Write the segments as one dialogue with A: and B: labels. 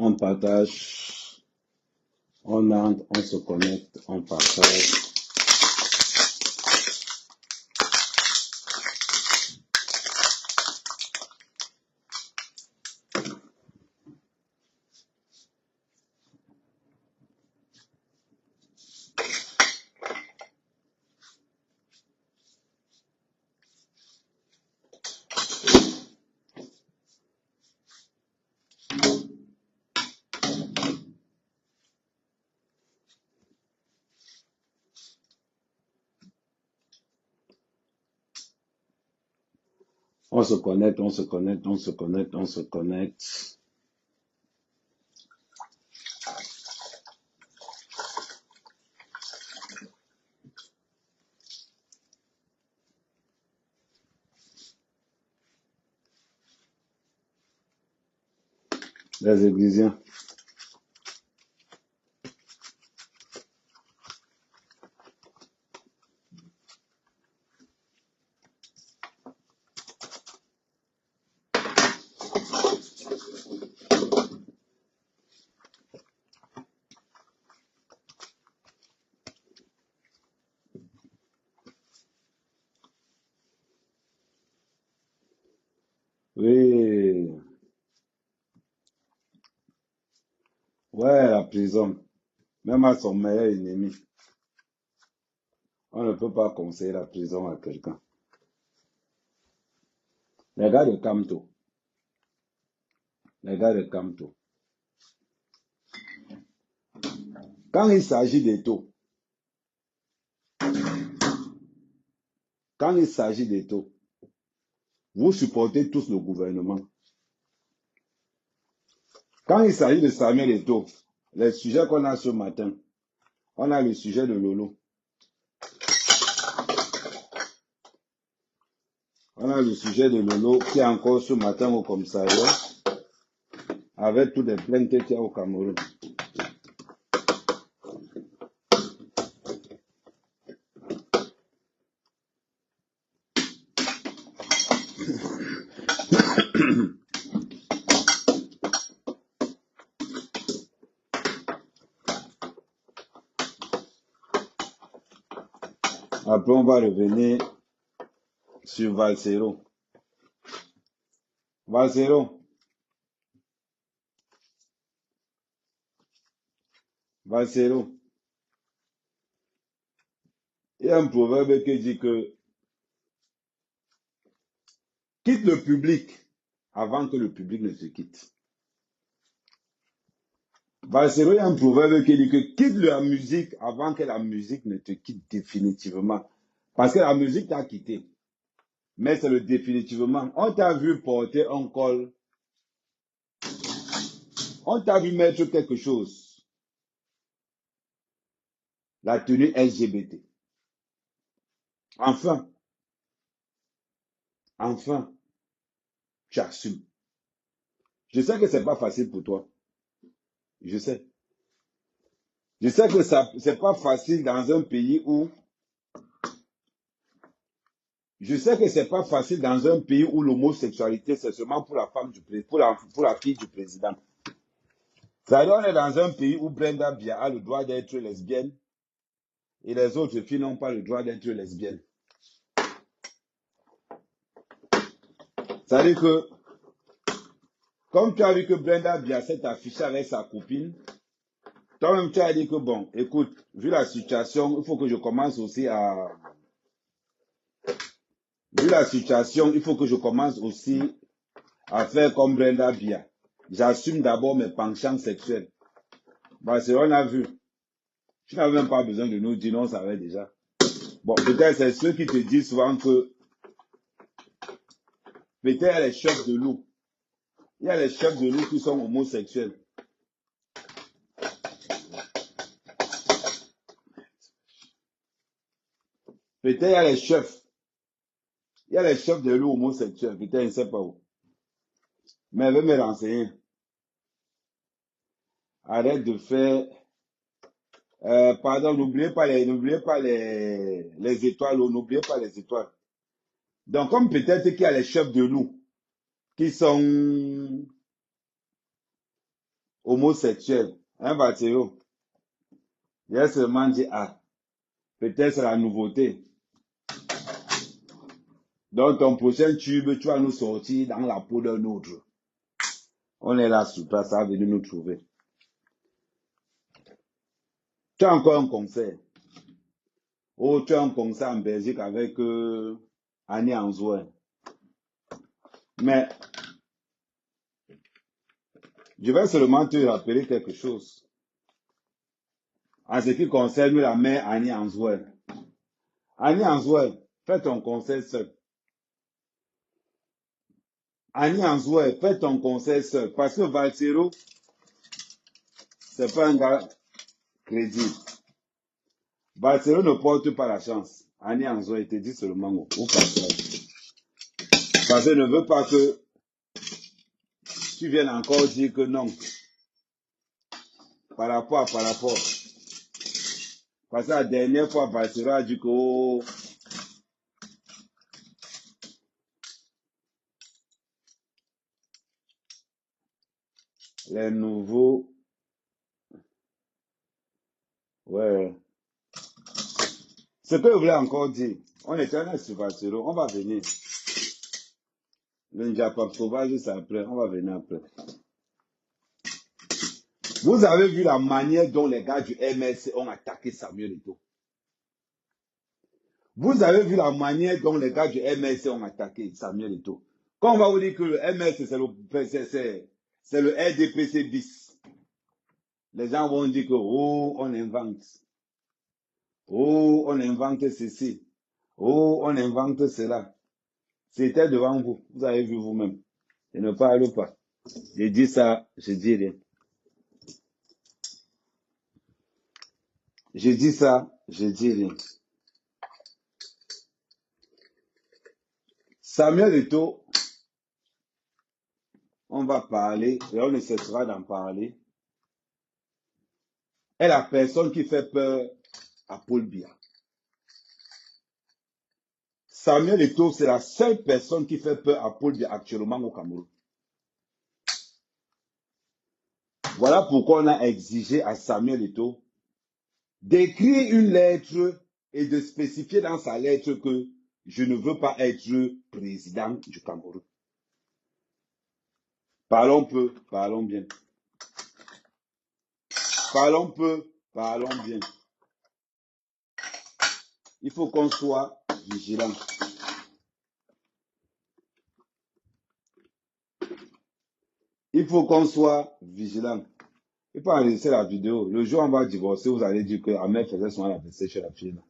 A: On partage, on entre, on se connecte, on partage. On se connecte, on se connecte, on se connecte, on se connecte. Les Églisiens. Oui. Ouais, la prison. Même à son meilleur ennemi. On ne peut pas conseiller la prison à quelqu'un. Les gars de Kamto. Les gars de Kamto. Quand il s'agit des taux, quand il s'agit des taux, vous supportez tous le gouvernement. Quand il s'agit de Samuel Eto'o, les sujets qu'on a ce matin, on a le sujet de Lolo. On a le sujet de Lolo qui est encore ce matin au commissariat avec toutes les plaintes qu'il y a au Cameroun. Après, on va revenir sur Valsero. Valsero. Valsero. Il y a un proverbe qui dit que quitte le public avant que le public ne te quitte. Valsero, il y a un proverbe qui dit que quitte la musique avant que la musique ne te quitte définitivement. Parce que la musique t'a quitté. Mais c'est le définitivement. On t'a vu porter un col. On t'a vu mettre quelque chose. La tenue LGBT. Enfin, tu assumes. Je sais que c'est pas facile pour toi. Je sais. Je sais que c'est pas facile dans un pays où. Je sais que c'est pas facile dans un pays où l'homosexualité c'est seulement pour la femme du président, pour la fille du président. Ça on est dans un pays où Brenda Bia a le droit d'être lesbienne et les autres filles n'ont pas le droit d'être lesbiennes. Ça veut dire que, comme tu as vu que Brenda Bia s'est affichée avec sa copine, toi-même tu as dit que bon, écoute, vu la situation, il faut que je commence aussi à. Vu la situation, il faut que je commence aussi à faire comme Brenda Bia. J'assume d'abord mes penchants sexuels. Parce qu'on a vu. Tu n'avais même pas besoin de nous dire, non, on savait déjà. Bon, peut-être c'est ceux qui te disent souvent que peut-être il y a les chefs de loup. Il y a les chefs de loup qui sont homosexuels. Peut-être il y a les chefs. Il y a les chefs de loup homosexuels. Peut-être je ne sais pas où. Mais elle veut me renseigner. Arrête de faire. Pardon, n'oubliez pas les étoiles, n'oubliez pas les étoiles. Donc, comme peut-être qu'il y a les chefs de loup qui sont homosexuel. Hein, Batéo? J'ai seulement dit, ah, peut-être c'est la nouveauté. Donc, ton prochain tube, tu vas nous sortir dans la peau d'un autre. On est là sur place, ça va venir nous trouver. Tu as encore un concert. Oh, tu as un concert en Belgique avec Annie Anzouin. Mais, je vais seulement te rappeler quelque chose. En ce qui concerne la mère Annie Anzouin. Annie Anzouin, fais ton concert seul. Annie Anzouin, fais ton concert seul. Parce que Valsero, c'est pas un gars crédible. Valsero ne porte pas la chance. Annie Anzouin, il te dit seulement au passage. Parce qu'il ne veut pas que tu viennes encore dire que non. Par rapport. Parce que la dernière fois, Valsero a dit que oh, les nouveaux, ouais. Ce que je voulais encore dire, on était là sur Valsero, on va venir. Le Njapap sauvage, c'est après, on va venir après. Vous avez vu la manière dont les gars du MLC ont attaqué Samuel Eto'o. Vous avez vu la manière dont les gars du MLC ont attaqué Samuel Eto'o. Quand on va vous dire que le MLC, c'est le RDPC bis, les gens vont dire que, oh, on invente. Oh, on invente ceci. Oh, on invente cela. C'était devant vous. Vous avez vu vous-même. Je ne parle pas. Je dis ça, je dis rien. Je dis ça, je dis rien. Samuel Eto'o, on va parler, et on ne cessera d'en parler, est la personne qui fait peur à Paul Biya. Samuel Eto'o, c'est la seule personne qui fait peur à Paul Biya actuellement au Cameroun. Voilà pourquoi on a exigé à Samuel Eto'o d'écrire une lettre et de spécifier dans sa lettre que je ne veux pas être président du Cameroun. Parlons peu, parlons bien. Parlons peu, parlons bien. Il faut qu'on soit vigilant. Il faut qu'on soit vigilant. Il faut enregistrer la vidéo. Le jour où on va divorcer, vous allez dire que Ahmed faisait souvent la vaisselle chez la fille.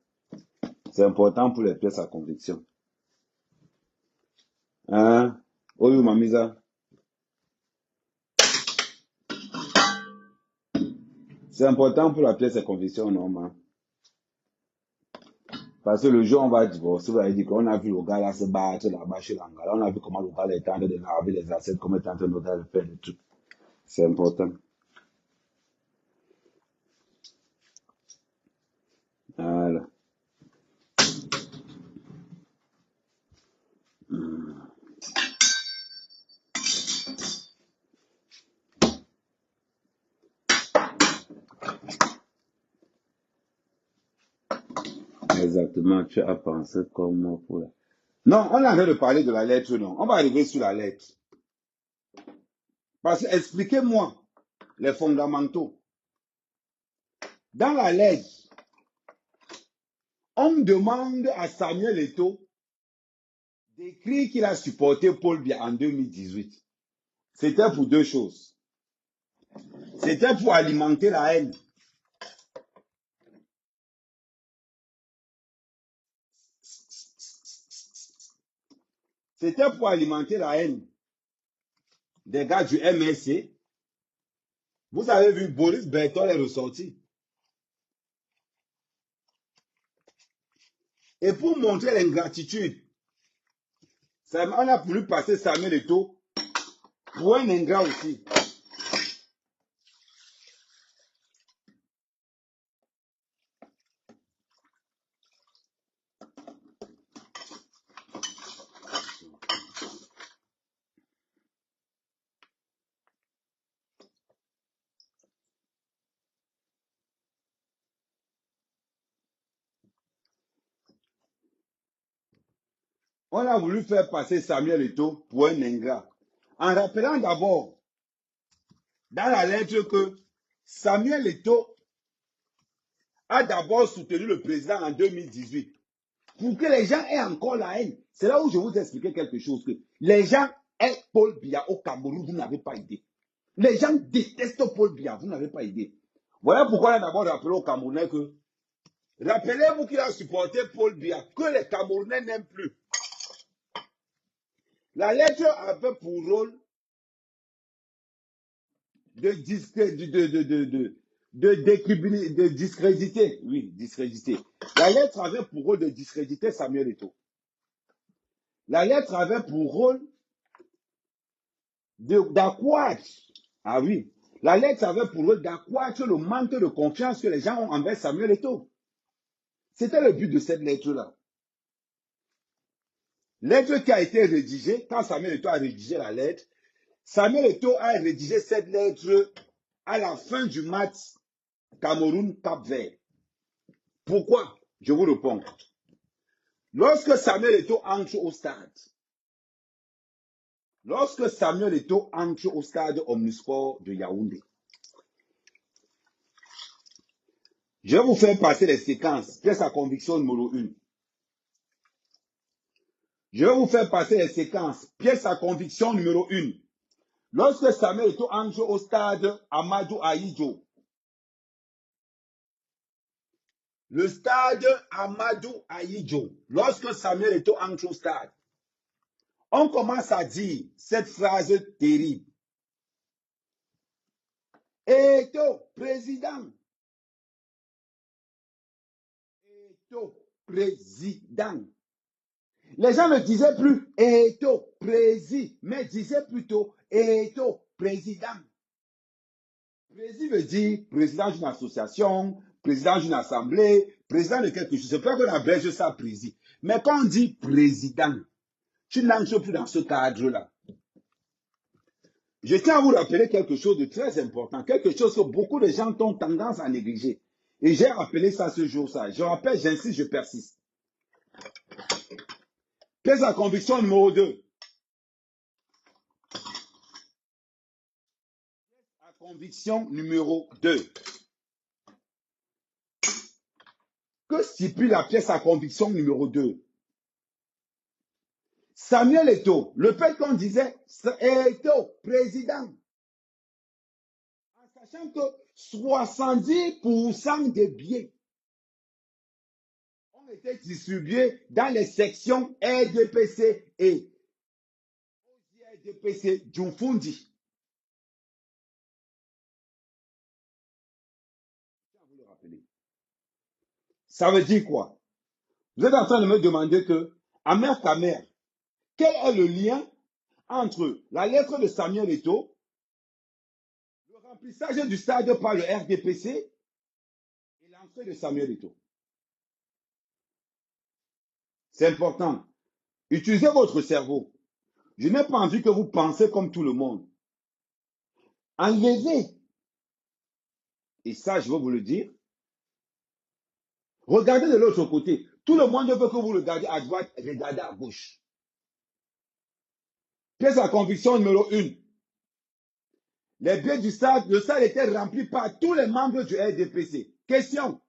A: C'est important pour les pièces à conviction. Hein? Oui, Mamisa. C'est important pour la pièce à conviction, non, parce que le jour où on va divorcer, vous allez dire qu'on a vu le gars là se battre là-bas chez l'Angala. On a vu comment le gars est en train de laver les assiettes, comment il est en train de faire des trucs. C'est important. Voilà. Exactement, tu as pensé comme moi pour la... Non, on est en train de parler de la lettre, non. On va arriver sur la lettre. Parce que expliquez-moi les fondamentaux. Dans la lettre, on demande à Samuel Eto'o d'écrire qu'il a supporté Paul Biya en 2018. C'était pour deux choses. C'était pour alimenter la haine. C'était pour alimenter la haine des gars du MSC. Vous avez vu, Boris Berthold est ressorti. Et pour montrer l'ingratitude, on a voulu passer Samuel Eto'o pour un ingrat aussi. On a voulu faire passer Samuel Eto'o pour un ingrat. En rappelant d'abord, dans la lettre, que Samuel Eto'o a d'abord soutenu le président en 2018. Pour que les gens aient encore la haine. C'est là où je vous ai expliqué quelque chose. Que les gens aiment Paul Biya au Cameroun, vous n'avez pas idée. Les gens détestent Paul Biya, vous n'avez pas idée. Voilà pourquoi on a d'abord rappelé aux Camerounais que, rappelez-vous qu'il a supporté Paul Biya, que les Camerounais n'aiment plus. La lettre avait pour rôle de discréditer. Oui, discréditer. La lettre avait pour rôle de discréditer Samuel Eto'o. La lettre avait pour rôle d'accroître. Ah oui. La lettre avait pour rôle d'accroître le manque de confiance que les gens ont envers Samuel Eto'o. C'était le but de cette lettre-là. Lettre qui a été rédigée, quand Samuel Eto'o a rédigé la lettre, Samuel Eto'o a rédigé cette lettre à la fin du match Cameroun-Cap-Vert. Pourquoi? Je vous réponds. Lorsque Samuel Eto'o entre au stade, Omnisport de Yaoundé, je vais vous faire passer les séquences, pièce à conviction numéro 1. Je vais vous faire passer les séquences, pièce à conviction numéro 1. Lorsque Samuel Eto'o entre au stade Amadou Ahidjo, le stade Amadou Ahidjo, lorsque Samuel Eto'o entre au stade, on commence à dire cette phrase terrible. Eto'o, président. Eto'o, président. Les gens ne disaient plus Eto'o, président, mais disaient plutôt Eto'o, président. Président veut dire président d'une association, président d'une assemblée, président de quelque chose. C'est pas qu'on abrège ça président. Mais quand on dit président, tu n'entres plus dans ce cadre-là. Je tiens à vous rappeler quelque chose de très important, quelque chose que beaucoup de gens ont tendance à négliger. Et j'ai rappelé ça ce jour-là. Je rappelle, j'insiste, je persiste. Quelle est la conviction numéro 2? La conviction numéro 2. Que stipule la pièce à conviction numéro 2? Samuel Eto'o, le fait qu'on disait Eto'o, président, en sachant que 70% des biens ont été distribués dans les sections RDPC et RDPC Djoufundi. Ça veut dire quoi? Vous êtes en train de me demander que, Amer Kamer, quel est le lien entre la lettre de Samuel Eto'o, le remplissage du stade par le RDPC et l'entrée de Samuel Eto'o? C'est important. Utilisez votre cerveau. Je n'ai pas envie que vous pensiez comme tout le monde. Enlevez. Et ça, je vais vous le dire. Regardez de l'autre côté. Tout le monde veut que vous regardiez à droite, regardez à gauche. Pièce à conviction numéro 1. Les billets du stade, le stade était rempli par tous les membres du RDPC. Question.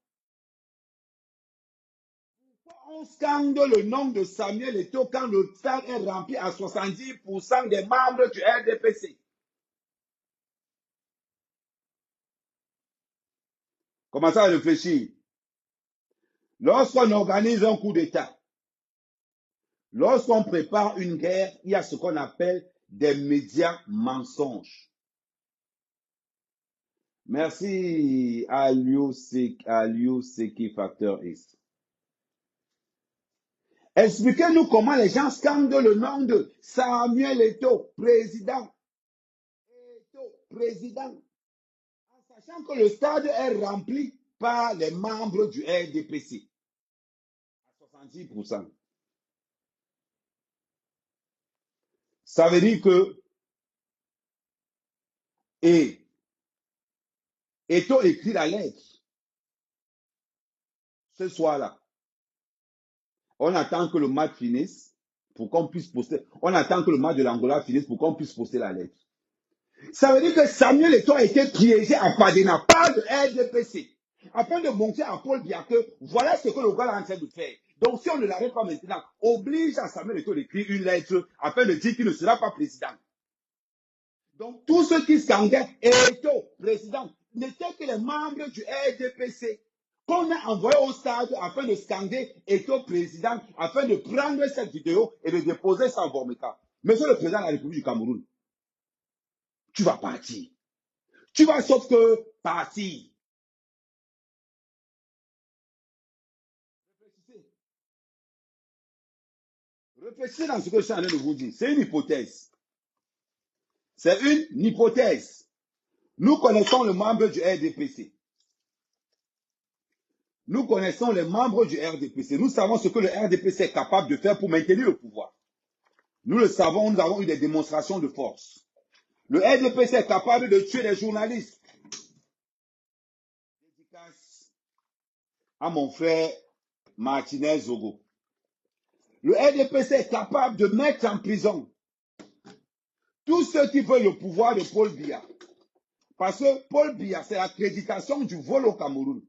A: Pourquoi on scande le nom de Samuel Eto'o quand le stade est rempli à 70% des membres du RDPC? Commencez à réfléchir. Lorsqu'on organise un coup d'État, lorsqu'on prépare une guerre, il y a ce qu'on appelle des médias mensonges. Merci à Seki Factor X. Expliquez-nous comment les gens scandent le nom de Samuel Eto'o, président. Eto'o, président. En sachant que le stade est rempli par les membres du RDPC. À 70%. Ça veut dire que Eto'o écrit la lettre ce soir-là. On attend que le match finisse. pour qu'on puisse poster. On attend que le match de l'Angola finisse pour qu'on puisse poster la lettre. Ça veut dire que Samuel Eto'o a été piégé à Padena par le RDPC afin de montrer à Paul Biya que voilà ce que le gars est en train de faire. Donc si on ne l'arrête pas maintenant, oblige à Samuel Eto'o d'écrire une lettre afin de dire qu'il ne sera pas président. Donc tous ceux qui scandaient Eto'o président n'étaient que les membres du RDPC qu'on a envoyé au stade afin de scander Eto'o président, afin de prendre cette vidéo et de déposer ça en Vormeka. Monsieur le président de la République du Cameroun, tu vas partir. Tu vas sauf que partir. Réfléchissez. Réfléchissez dans ce que je suis en train de vous dire. C'est une hypothèse. C'est une hypothèse. Nous connaissons le membre du RDPC. Nous connaissons les membres du RDPC. Nous savons ce que le RDPC est capable de faire pour maintenir le pouvoir. Nous le savons, nous avons eu des démonstrations de force. Le RDPC est capable de tuer les journalistes. Dédicace à mon frère Martinez Zogo. Le RDPC est capable de mettre en prison tous ceux qui veulent le pouvoir de Paul Biya. Parce que Paul Biya, c'est l'accréditation du vol au Cameroun.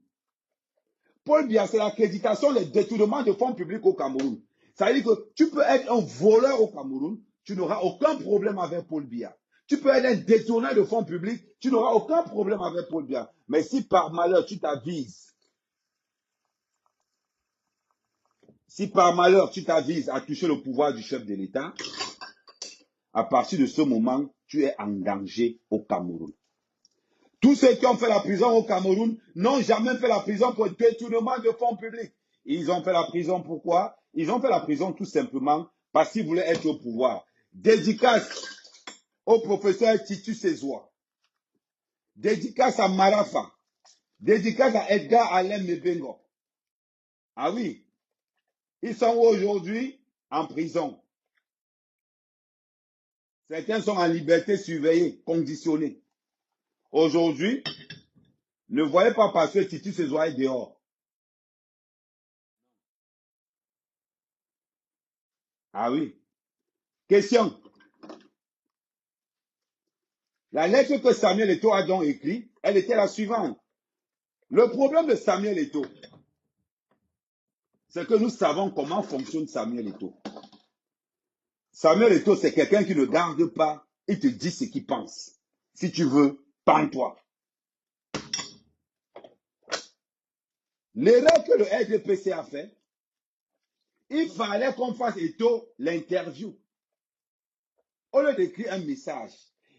A: Paul Biya, c'est l'accréditation des détournements de fonds publics au Cameroun. Ça veut dire que tu peux être un voleur au Cameroun, tu n'auras aucun problème avec Paul Biya. Tu peux être un détourneur de fonds publics, tu n'auras aucun problème avec Paul Biya. Mais si par malheur tu t'avises, à toucher le pouvoir du chef de l'État, à partir de ce moment, tu es en danger au Cameroun. Tous ceux qui ont fait la prison au Cameroun n'ont jamais fait la prison pour détournement de fonds publics. Ils ont fait la prison pourquoi? Ils ont fait la prison tout simplement parce qu'ils voulaient être au pouvoir. Dédicace au professeur Titus Sezoua. Dédicace à Marafa. Dédicace à Edgar Alain Mebengo. Ah oui, ils sont aujourd'hui en prison. Certains sont en liberté surveillée, conditionnée. Aujourd'hui, ne voyez pas parce que Titus Sezoua est dehors. Ah oui. Question. La lettre que Samuel Eto'o a donc écrite, elle était la suivante. Le problème de Samuel Eto'o, c'est que nous savons comment fonctionne Samuel Eto'o. Samuel Eto'o, c'est quelqu'un qui ne garde pas, il te dit ce qu'il pense. Si tu veux, pends-toi. L'erreur que le RDPC a fait, il fallait qu'on fasse Eto'o l'interview. Au lieu d'écrire un message,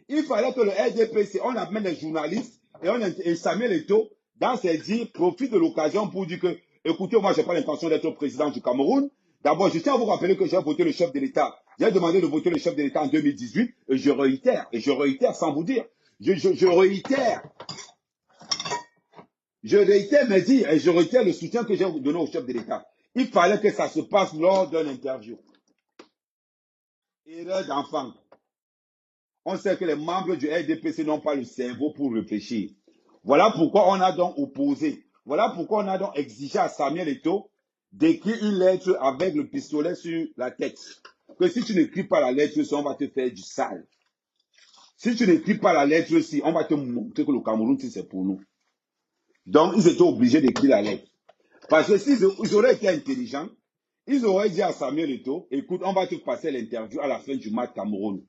A: il fallait que le RDPC, on amène les journalistes et Samuel Eto'o, dans ses dires, profite de l'occasion pour dire que, écoutez, moi, je n'ai pas l'intention d'être président du Cameroun. D'abord, je tiens à vous rappeler que j'ai voté le chef de l'État. J'ai demandé de voter le chef de l'État en 2018 et je réitère sans vous dire. Je réitère mes dires et je réitère le soutien que j'ai donné au chef de l'État. Il fallait que ça se passe lors d'une interview. Erreur d'enfant. On sait que les membres du RDPC n'ont pas le cerveau pour réfléchir. Voilà pourquoi on a donc opposé. Voilà pourquoi on a donc exigé à Samuel Eto'o d'écrire une lettre avec le pistolet sur la tête. Que si tu n'écris pas la lettre, on va te faire du sale. Si tu n'écris pas la lettre, on va te montrer que le Cameroun, c'est pour nous. Donc, ils étaient obligés d'écrire la lettre. Parce que s'ils auraient été intelligents, ils auraient dit à Samuel Eto'o, écoute, on va te passer l'interview à la fin du match Cameroun.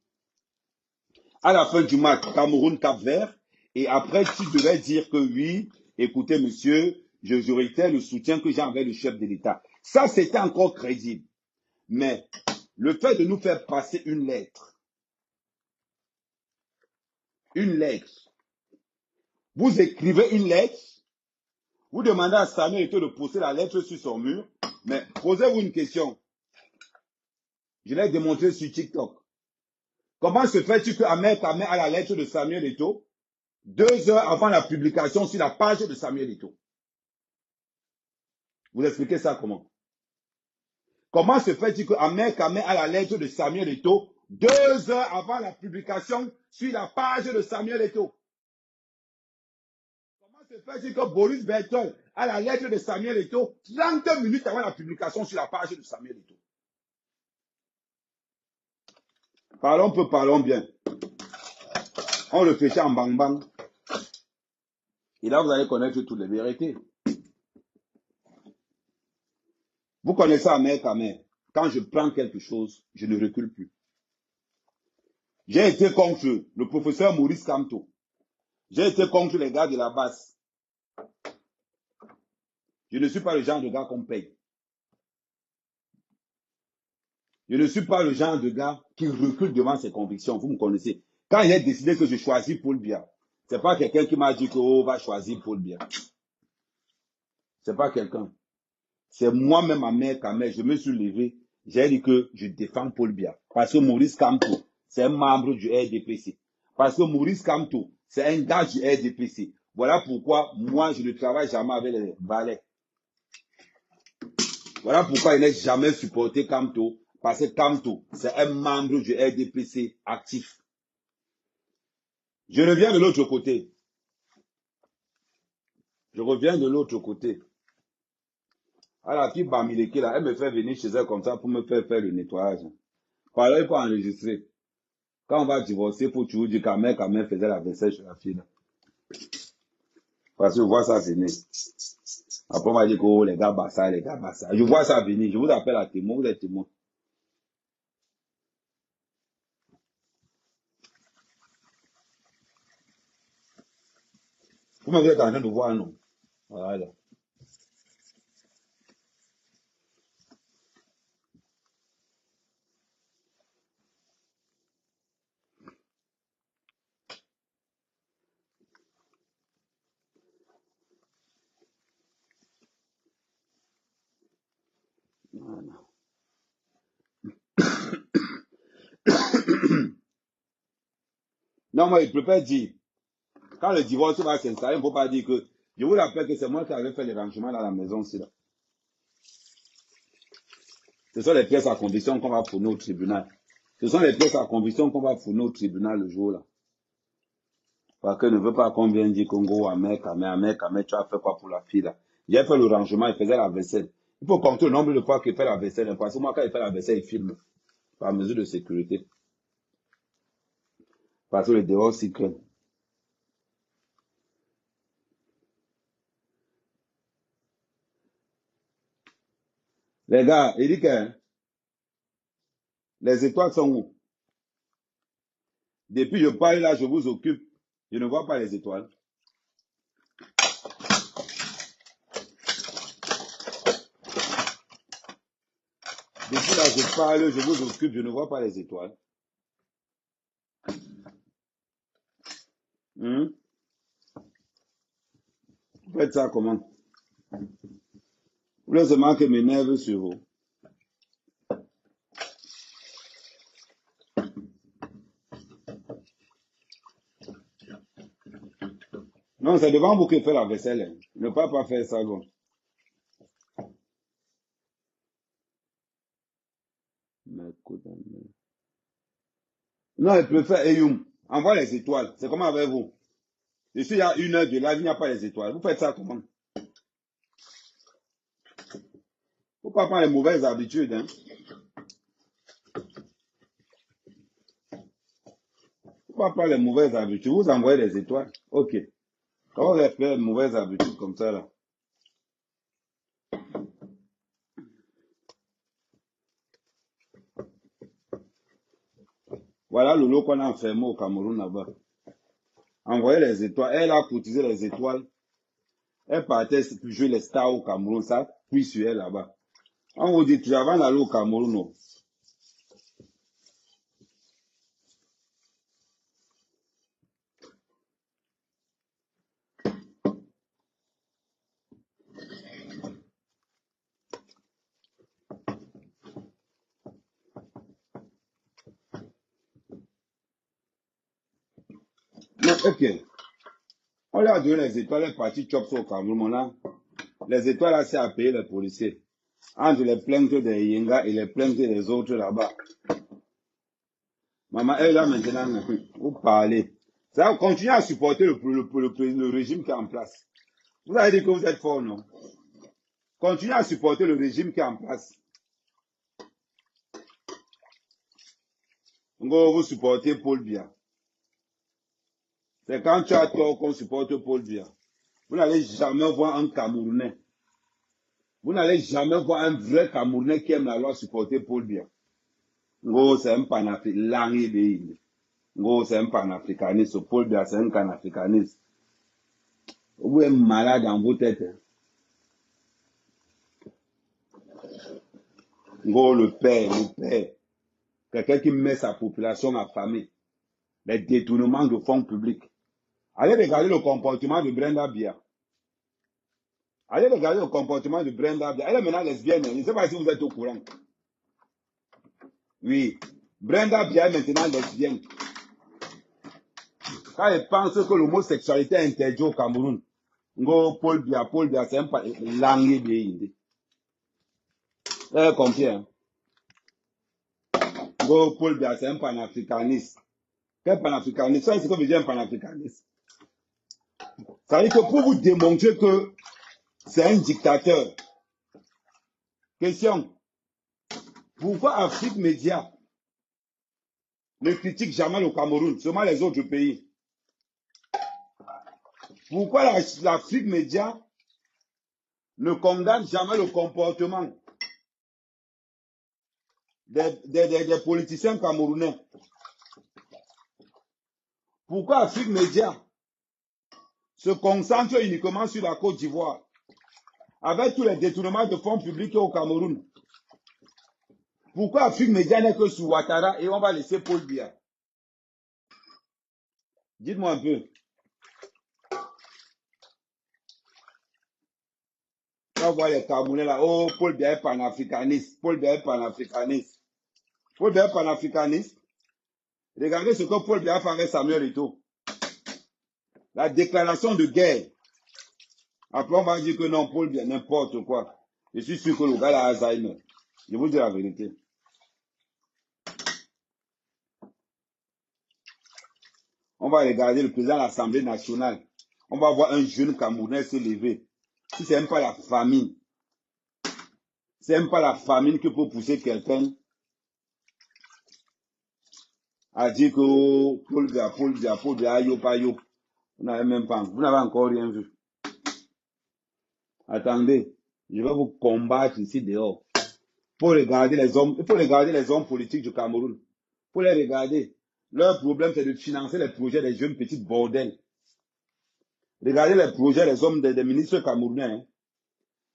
A: À la fin du match, Cameroun-Cap-Vert, et après, tu devais dire que oui, écoutez, monsieur, je réitère le soutien que j'ai envers le chef de l'État. Ça, c'était encore crédible. Mais le fait de nous faire passer une lettre, vous écrivez une lettre, vous demandez à Samuel Eto'o de poser la lettre sur son mur, mais posez-vous une question. Je l'ai démontré sur TikTok. Comment se fait-il que Ahmed Kamé a la lettre de Samuel Eto'o 2 heures avant la publication sur la page de Samuel Eto'o? Vous expliquez ça comment? Comment se fait-il que Ahmed Kamé a la lettre de Samuel Eto'o 2 heures avant la publication sur la page de Samuel Eto'o? Comment se fait-il que Boris Berthold a la lettre de Samuel Eto'o 30 minutes avant la publication sur la page de Samuel Eto'o? Parlons peu, parlons bien. On réfléchit en bang-bang. Et là, vous allez connaître toutes les vérités. Vous connaissez Ahmed Kamer. Quand je prends quelque chose, je ne recule plus. J'ai été contre le professeur Maurice Kamto. J'ai été contre les gars de la base. Je ne suis pas le genre de gars qu'on paye. Je ne suis pas le genre de gars qui recule devant ses convictions. Vous me connaissez. Quand il a décidé que je choisis Paul Biya, ce n'est pas quelqu'un qui m'a dit qu'on va choisir Paul Biya. Ce n'est pas quelqu'un. C'est moi-même, ma mère, Kamer, je me suis levé. J'ai dit que je défends Paul Biya. Parce que Maurice Kamto, c'est un membre du RDPC. Parce que Maurice Kamto, c'est un gars du RDPC. Voilà pourquoi moi, je ne travaille jamais avec les valets. Voilà pourquoi il n'est jamais supporté Kamto. Parce que Kamto, c'est un membre du RDPC actif. Je reviens de l'autre côté. Je reviens de l'autre côté. À la fille Bamileke, là, elle me fait venir chez elle comme ça pour me faire le nettoyage. Par là, il faut enregistrer. Quand on va divorcer, il faut toujours dire qu'Amer faisait la vaisselle chez la fille. Là. Parce que je vois ça venir. Après, on va dire que oh, les gars bassa, les gars bassa. Je vois ça venir. Je vous appelle à témoin, vous êtes témoin. Vous m'avez en train de voir, non? Voilà. Voilà. Non, moi, je préfère dire, quand le divorce va s'installer, il ne faut pas dire que, je vous rappelle que c'est moi qui avais fait les rangements dans la maison aussi. Là. Ce sont les pièces à conviction qu'on va fournir au tribunal. Ce sont les pièces à conviction qu'on va fournir au tribunal le jour là. Parce que ne veut pas qu'on vienne dire Congo, Ahmed Kamer, tu as fait quoi pour la fille là? J'ai fait le rangement, il faisait la vaisselle. Il faut compter le nombre de fois qu'il fait la vaisselle. Parce que moi, quand il fait la vaisselle, il filme. Par mesure de sécurité. Parce que le dehors s'y crée. Les gars, il dit que les étoiles sont où? Depuis que je parle là, je vous occupe. Je ne vois pas les étoiles. Depuis là, je parle, je vous occupe, je ne vois pas les étoiles. Vous faites ça comment? Vous voulez seulement que mes nerfs sur vous. Non, c'est devant vous qu'il fait la vaisselle. Hein. Ne pas faire ça. Bon. Non, il préfère Eyoum. Envoie les étoiles. C'est comment avec vous? Je suis à 1 heure de live, il n'y a pas les étoiles. Vous faites ça comment? Faut pas prendre les mauvaises habitudes. Hein. Faut pas prendre les mauvaises habitudes. Vous envoyez les étoiles. Ok. Comment vous avez fait les mauvaises habitudes comme ça là? Voilà le lot qu'on a enfermé au Cameroun là-bas. Envoyez les étoiles. Elle a cotisé les étoiles. Elle partait jouer les stars au Cameroun. Ça, puis sur elle là-bas. On vous dit, tu avant d'aller au Cameroun, non? Non, ok. On lui a donné les étoiles, elle est partie chop au Cameroun. Là, les étoiles, là, c'est à payer les policiers. Entre les plaintes des Yenga et les plaintes des autres là-bas. Maman, elle là maintenant, vous parlez. Ça va continuer à supporter le régime qui est en place. Vous avez dit que vous êtes fort, non? Continuez à supporter le régime qui est en place. Vous supportez Paul Biya. C'est quand tu as tort qu'on supporte Paul Biya. Vous n'allez jamais voir un Camerounais. Vous n'allez jamais voir un vrai Camerounais qui aime la loi supporter Paul Biya. C'est un panafricaniste. C'est un panafricaniste. Paul Biya, c'est un panafricaniste. Vous êtes malade dans vos têtes. Le père. Quelqu'un qui met sa population affamée. Les détournements de fonds publics. Allez regarder le comportement de Brenda Biya. Allez regarder le comportement de Brenda Biya. Elle est maintenant lesbienne. Je ne sais pas si vous êtes au courant. Oui. Brenda Biya est maintenant lesbienne. Quand elle pense que l'homosexualité est interdite au Cameroun, Paul Biya, c'est un langue bien. Vous avez compris, hein? Paul Biya, c'est un panafricaniste. Quel panafricaniste? Ça, c'est ce que veut dire un panafricaniste. Ça veut dire que pour vous démontrer que c'est un dictateur. Question. Pourquoi Afrique Média ne critique jamais le Cameroun, seulement les autres pays? Pourquoi l'Afrique Média ne condamne jamais le comportement des politiciens camerounais? Pourquoi Afrique Média se concentre uniquement sur la Côte d'Ivoire avec tous les détournements de fonds publics au Cameroun? Pourquoi Afrique Média n'est que sur Ouattara et on va laisser Paul Biya? Dites-moi un peu. On voit les Camerounais là. Oh, Paul Biya est panafricaniste. Paul Biya est panafricaniste. Paul Biya est panafricaniste. Regardez ce que Paul Biya fait avec Samuel Eto'o. La déclaration de guerre. Après, on va dire que non, Paul Biya, n'importe quoi. Je suis sûr que le gars a Alzheimer. Je vous dis la vérité. On va regarder le président de l'Assemblée nationale. On va voir un jeune Camerounais se lever. Si c'est même pas la famine. C'est même pas la famine qui peut pousser quelqu'un à dire que Paul Biya, yo, pas yo. Vous n'avez encore rien vu. Attendez, je vais vous combattre ici dehors. Pour regarder les hommes, il faut regarder les hommes politiques du Cameroun. Pour les regarder. Leur problème, c'est de financer les projets des jeunes petits bordels. Regardez les projets des hommes des ministres camerounais. Hein.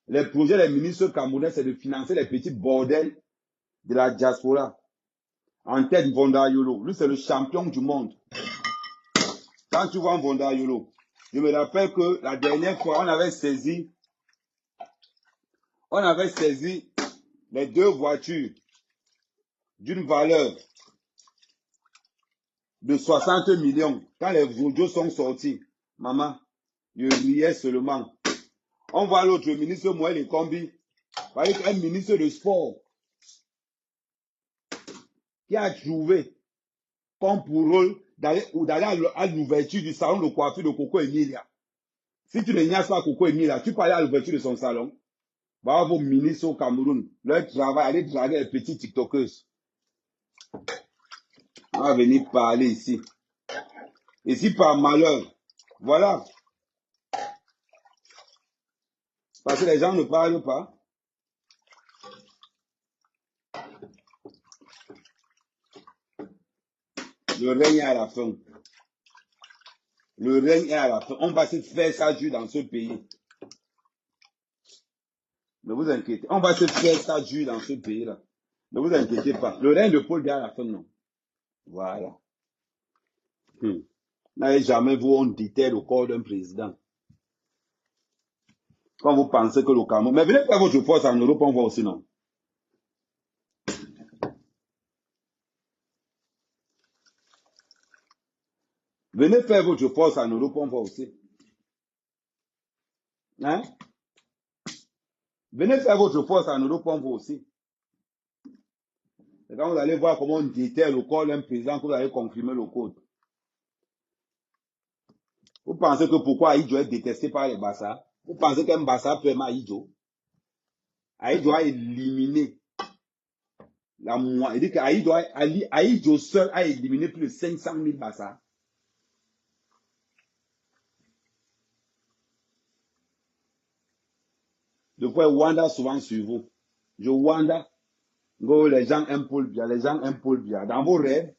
A: Les projets des ministres camerounais, c'est de financer les petits bordels de la diaspora. En tête, Vonda Yolo. Lui, c'est le champion du monde. Quand tu vois Vonda Yolo, je me rappelle que la dernière fois, on avait saisi les 2 voitures d'une valeur de 60 millions. Quand les audios sont sortis, maman, je riais seulement. On voit l'autre ministre Moël Ekombi, un ministre de sport, qui a trouvé comme pour rôle d'aller à l'ouverture du salon de coiffure de Coco Emilia. Si tu ne niaises pas Coco Emilia, tu peux aller à l'ouverture de son salon. Va vos ministres au Cameroun, leur travail, aller draguer les petits TikTokers. On va venir parler ici. Et si par malheur, voilà. Parce que les gens ne parlent pas. Le règne est à la fin. Le règne est à la fin. On va se faire ça dur dans ce pays. Ne vous inquiétez. On va se faire ça dur dans ce pays-là. Ne vous inquiétez pas. Le règne de Paul Biya à la fin, non. Voilà. N'avez jamais vu on déterre le corps d'un président. Quand vous pensez que le Cameroun... Mais venez faire votre force en Europe, on voit aussi, non. Venez faire votre force en Europe, on voit aussi. Hein? Venez faire votre force en Europe, on voit aussi. Et quand vous allez voir comment on déterre le corps d'un président, que vous allez confirmer le code. Vous pensez que pourquoi Aïdjo est détesté par les Bassa? Vous pensez qu'un Bassa peut aimer Aïdjo? Aïdjo a éliminé Il dit qu'Aïdjo seul a éliminé plus de 500 000 Bassa. Depuis Wanda souvent sur vous. Je Wanda, les gens aiment Paul Biya, les gens aiment Paul Biya. Dans vos rêves,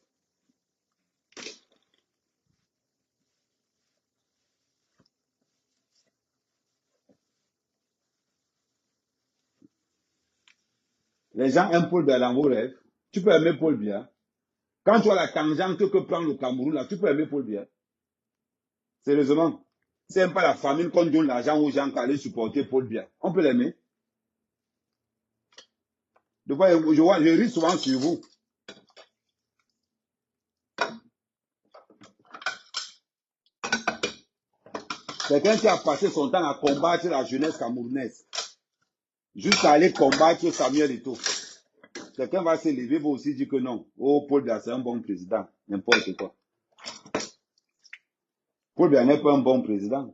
A: les gens aiment Paul Biya dans vos rêves. Tu peux aimer Paul Biya. Quand tu as la tangente que prend le Cameroun, là, tu peux aimer Paul Biya. Sérieusement. C'est pas la famine qu'on donne l'argent aux gens qui allaient supporter Paul Biya. On peut l'aimer. Je ris souvent sur vous. Quelqu'un qui a passé son temps à combattre la jeunesse camerounaise, jusqu'à aller combattre Samuel Eto'o. Quelqu'un va se lever, va aussi dire que non. Oh, Paul Biya, c'est un bon président. N'importe quoi. Paul Biya n'est pas un bon président.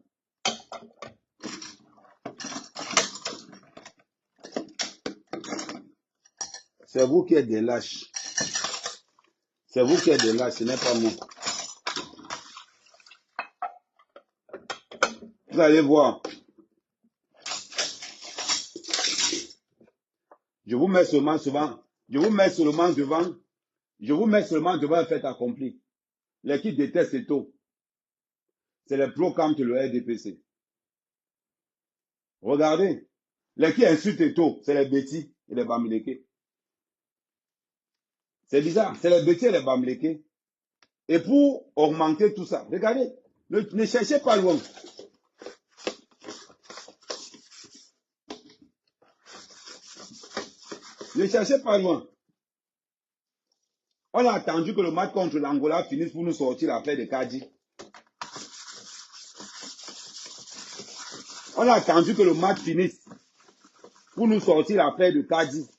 A: C'est vous qui êtes des lâches. C'est vous qui êtes des lâches, ce n'est pas moi. Vous allez voir. Je vous mets seulement devant un fait accompli. Les qui détestent Eto'o, c'est les pro-camp de le RDPC. Regardez. Les qui insultent Eto'o, c'est les Bétis et les Bamileke. C'est bizarre, c'est les Bétis et les Bamileke. Et pour augmenter tout ça, regardez, ne cherchez pas loin. Ne cherchez pas loin. On a attendu que le match contre l'Angola finisse pour nous sortir l'affaire de Kadi. On a attendu que le match finisse pour nous sortir l'affaire de Kadi.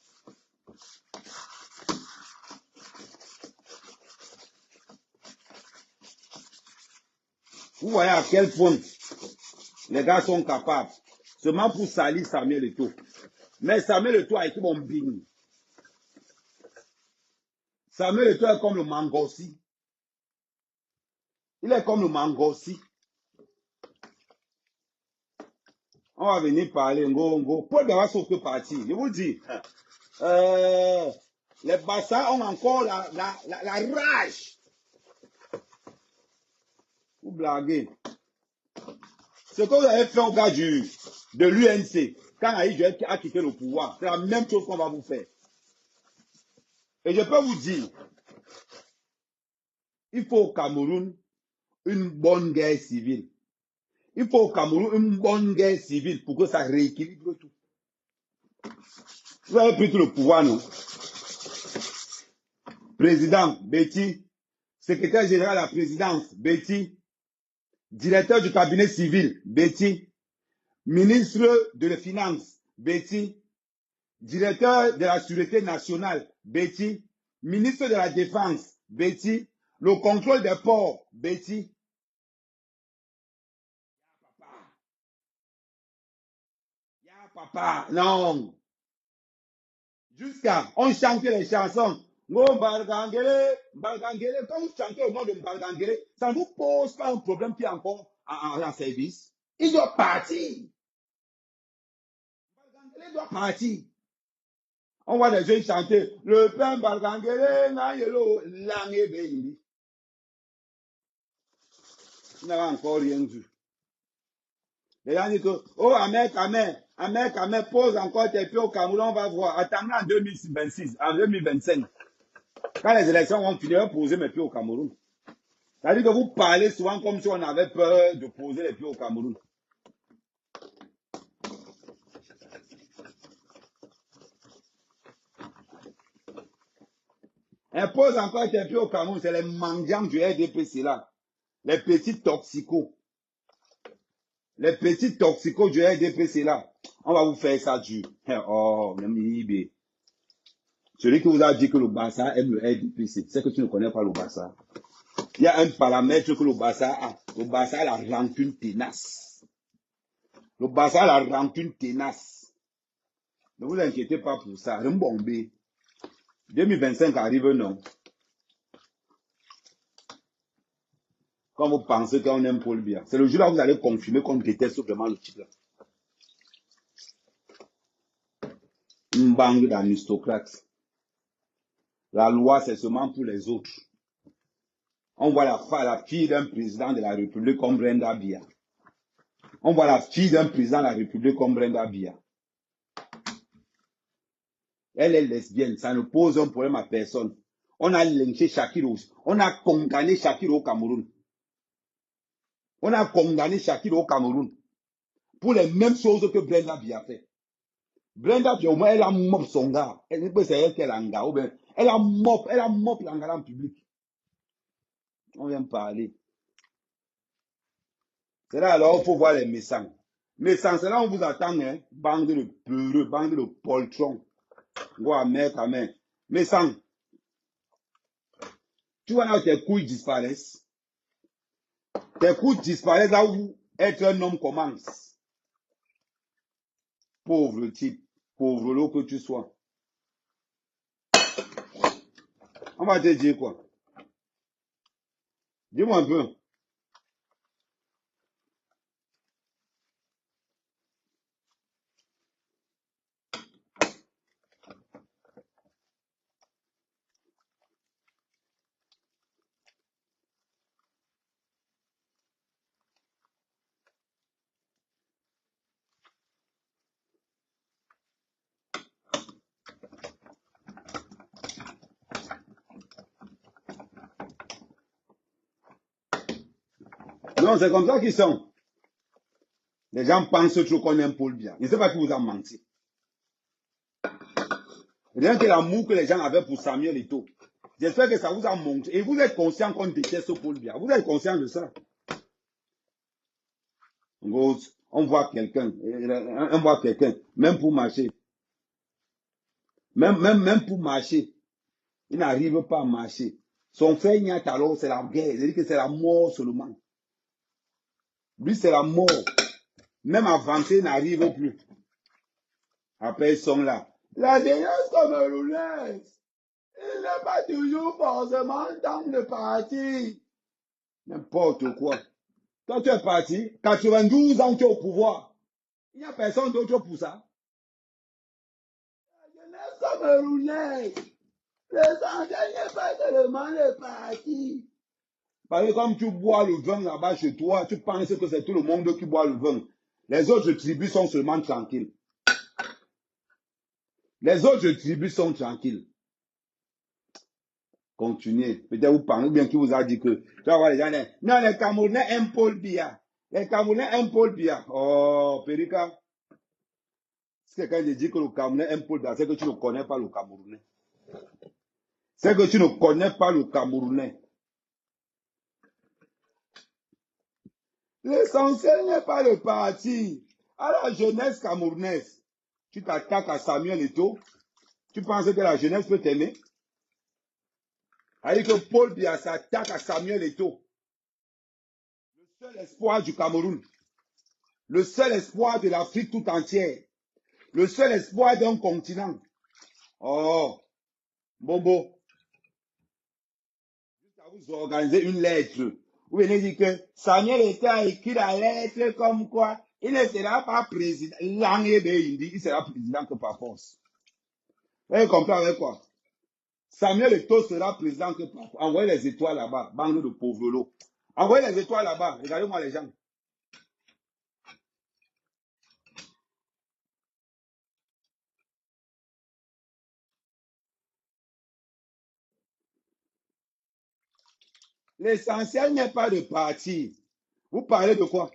A: Vous voyez à quel point les gars sont capables, seulement pour salir Samuel Eto'o. Mais Samuel Eto'o a été mon bing. Samuel Eto'o est comme le Mangossi. Il est comme le Mangossi. On va venir parler, Ngo. Paul Biya va sauter partir. Je vous dis, les Bassa ont encore la rage. Vous blaguez. Ce que vous avez fait au gars de l'UNC, quand Aïdjo a quitté le pouvoir, c'est la même chose qu'on va vous faire. Et je peux vous dire, il faut au Cameroun une bonne guerre civile. Il faut au Cameroun une bonne guerre civile pour que ça rééquilibre tout. Vous avez pris tout le pouvoir, non? Président, Betty. Secrétaire général à la présidence, Betty. Directeur du cabinet civil, Betty. Ministre de la Finance, Betty. Directeur de la Sûreté nationale, Betty. Ministre de la Défense, Betty. Le contrôle des ports, Betty. Papa, non. Jusqu'à, on chantait les chansons. Mbargangele, quand vous chantez au nom de Mbargangele, ça ne vous pose pas un problème qui est encore en service. Il doit partir. Mbargangele doit partir. On voit les jeunes chanter. Le père Mbargangele, Nayelo, Langebe. Il n'a encore rien vu. Les gens disent que, oh, Ahmed, pose encore tes pieds au Cameroun, on va voir. Attendez en 2026, en 2025. Quand les élections vont finir, je vais poser mes pieds au Cameroun. C'est-à-dire que vous parlez souvent comme si on avait peur de poser les pieds au Cameroun. Impose encore tes pieds au Cameroun, c'est les mendiants du RDPC là. Les petits toxicos. Les petits toxicos du RDPC là. On va vous faire ça dur. Oh, celui qui vous a dit que le Bassa aime le RDPC, c'est que tu ne connais pas le Bassa. Il y a un paramètre que le Bassa a. Le Bassa a la rancune tenace. Le Bassa a la rancune tenace. Ne vous inquiétez pas pour ça. Rembombé. 2025 arrive, non. Quand vous pensez qu'on aime Paul Biya, c'est le jour-là où vous allez confirmer qu'on déteste vraiment le type là. Une bande d'aristocrates. La loi, c'est seulement pour les autres. On voit la fille d'un président de la République comme Brenda Biya. On voit la fille d'un président de la République comme Brenda Biya. Elle est lesbienne, ça ne pose un problème à personne. On a lynché Shakira, on a condamné Shakira au Cameroun. On a condamné Shakira au Cameroun pour les mêmes choses que Brenda Biya fait. Brenda Biya, au moins, elle a mop son gars. C'est elle qui est l'anga, ou bien, elle a mop l'anga en public. On vient parler. C'est là alors il faut voir les messants. Messants, c'est là où on vous attend, hein. Bande de peureux, bande de poltrons. Goua, mec, amen. Messants, tu vois là où tes couilles disparaissent. Tes couilles disparaissent là où être un homme commence. Pauvre type, pauvre lot que tu sois. On va te dire quoi? Dis-moi un peu. Non, c'est comme ça qu'ils sont. Les gens pensent trop qu'on aime Paul Biya. Je ne sais pas qui vous a menti. Rien que l'amour que les gens avaient pour Samuel Eto'o. J'espère que ça vous a montré. Et vous êtes conscient qu'on déteste Paul Biya. Vous êtes conscient de ça. On voit quelqu'un. Même pour marcher. Même pour marcher. Il n'arrive pas à marcher. Son frère Nyat alors, c'est la guerre. C'est-à-dire que c'est la mort seulement. Lui, c'est la mort. Même avancer, il n'arrive plus. Après, ils sont là. La jeunesse camerounaise, il n'est pas toujours forcément dans le parti. N'importe quoi. Toi, tu es parti, 92 ans, tu es au pouvoir. Il n'y a personne d'autre pour ça. La jeunesse camerounaise, l'essentiel n'est pas seulement le parti. Parce que comme tu bois le vin là-bas chez toi, tu penses que c'est tout le monde qui boit le vin. Les autres tribus sont seulement tranquilles. Les autres tribus sont tranquilles. Continuez. Peut-être vous parlez bien qui vous a dit que. Tu vas voir les gens. Non, les Camerounais aiment Paul Biya. Les Camerounais aiment Paul Biya. Oh, Périka. Si quelqu'un te dit que le Camerounais aime Paul Biya, c'est que tu ne connais pas le Camerounais. C'est que tu ne connais pas le Camerounais. L'essentiel n'est pas le parti. À la jeunesse camerounaise, tu t'attaques à Samuel Eto'o. Tu penses que la jeunesse peut t'aimer? Alors que Paul Biya s'attaque à Samuel Eto'o. Le seul espoir du Cameroun. Le seul espoir de l'Afrique tout entière. Le seul espoir d'un continent. Oh, Bobo. Juste à vous organiser une lettre. Vous venez dire que Samuel Eto'o a écrit la lettre comme quoi il ne sera pas président. Il sera président que par force. Vous avez compris avec quoi? Samuel Eto'o sera président que par force. Envoyez les étoiles là-bas, bande de pauvres lots. Envoyez les étoiles là-bas. Regardez-moi les gens. L'essentiel n'est pas de partir. Vous parlez de quoi?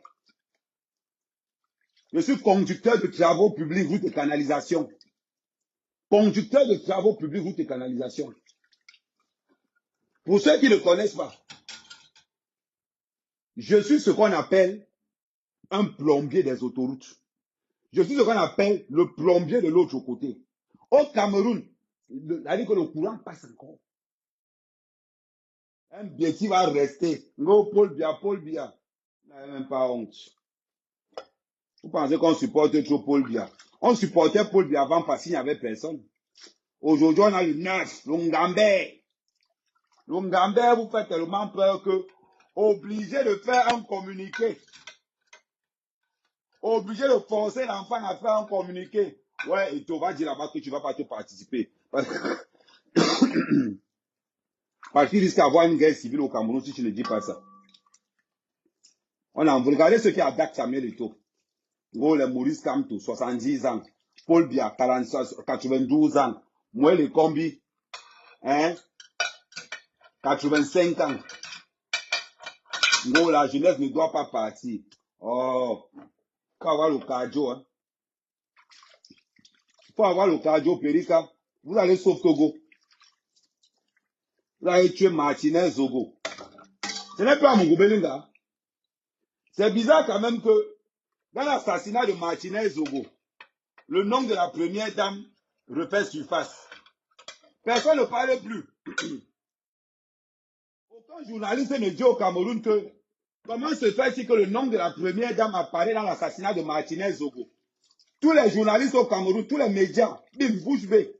A: Je suis conducteur de travaux publics, routes et canalisations. Conducteur de travaux publics, routes et canalisations. Pour ceux qui ne connaissent pas, je suis ce qu'on appelle un plombier des autoroutes. Je suis ce qu'on appelle le plombier de l'autre côté. Au Cameroun, c'est-à-dire que le courant passe encore. Un bêtis va rester. Non, Paul Biya. Vous n'avez même pas honte. Vous pensez qu'on supporte trop Paul Biya? On supportait Paul Biya avant parce qu'il n'y avait personne. Aujourd'hui, on a le 9, le Ngambé. Le Ngambé vous fait tellement peur que, obligé de faire un communiqué. Obligé de forcer l'enfant à faire un communiqué. Ouais, et tu vas dire là-bas que tu ne vas pas te participer. Parce qu'il risque d'avoir une guerre civile au Cameroun si tu ne dis pas ça. On a regardé ce qui a Dak Samuel Eto'o. Gros, les Maurice Kamto, 70 ans. Paul Biya, 92 ans. Moi, les combis, hein, 85 ans. Gros, la jeunesse ne doit pas partir. Oh, faut avoir le cardio, hein. Faut avoir le cardio, Périka. Vous allez sauver Togo. Vous allez tuer Martinez Zogo. Ce n'est pas mon Belinga. C'est bizarre quand même que dans l'assassinat de Martinez Zogo, le nom de la première dame refait surface. Personne ne parle plus. Aucun journaliste ne dit au Cameroun que comment se fait-il que le nom de la première dame apparaît dans l'assassinat de Martinez Zogo. Tous les journalistes au Cameroun, tous les médias, bim, bouche bée.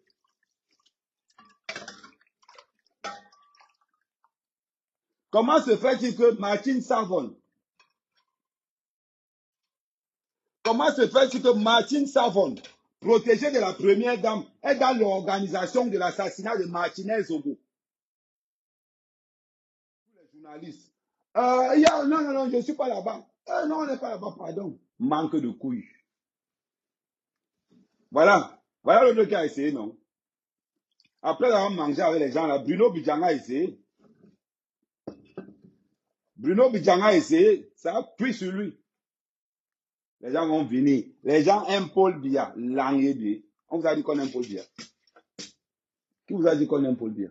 A: Comment se fait-il que Martine Savon, protégée de la première dame, est dans l'organisation de l'assassinat de Martinez Zogo? Tous les journalistes. Non, je ne suis pas là-bas. Non, on n'est pas là-bas, pardon. Manque de couilles. Voilà. Voilà le qui a essayé, non? Après avoir mangé avec les gens là, Bruno Bidjanga a essayé. Bruno Bidjanga a essayé. Ça a pris sur lui. Les gens vont venir. Les gens aiment Paul Biya. Langébi. On vous a dit qu'on aime Paul Biya. Qui vous a dit qu'on aime Paul Biya?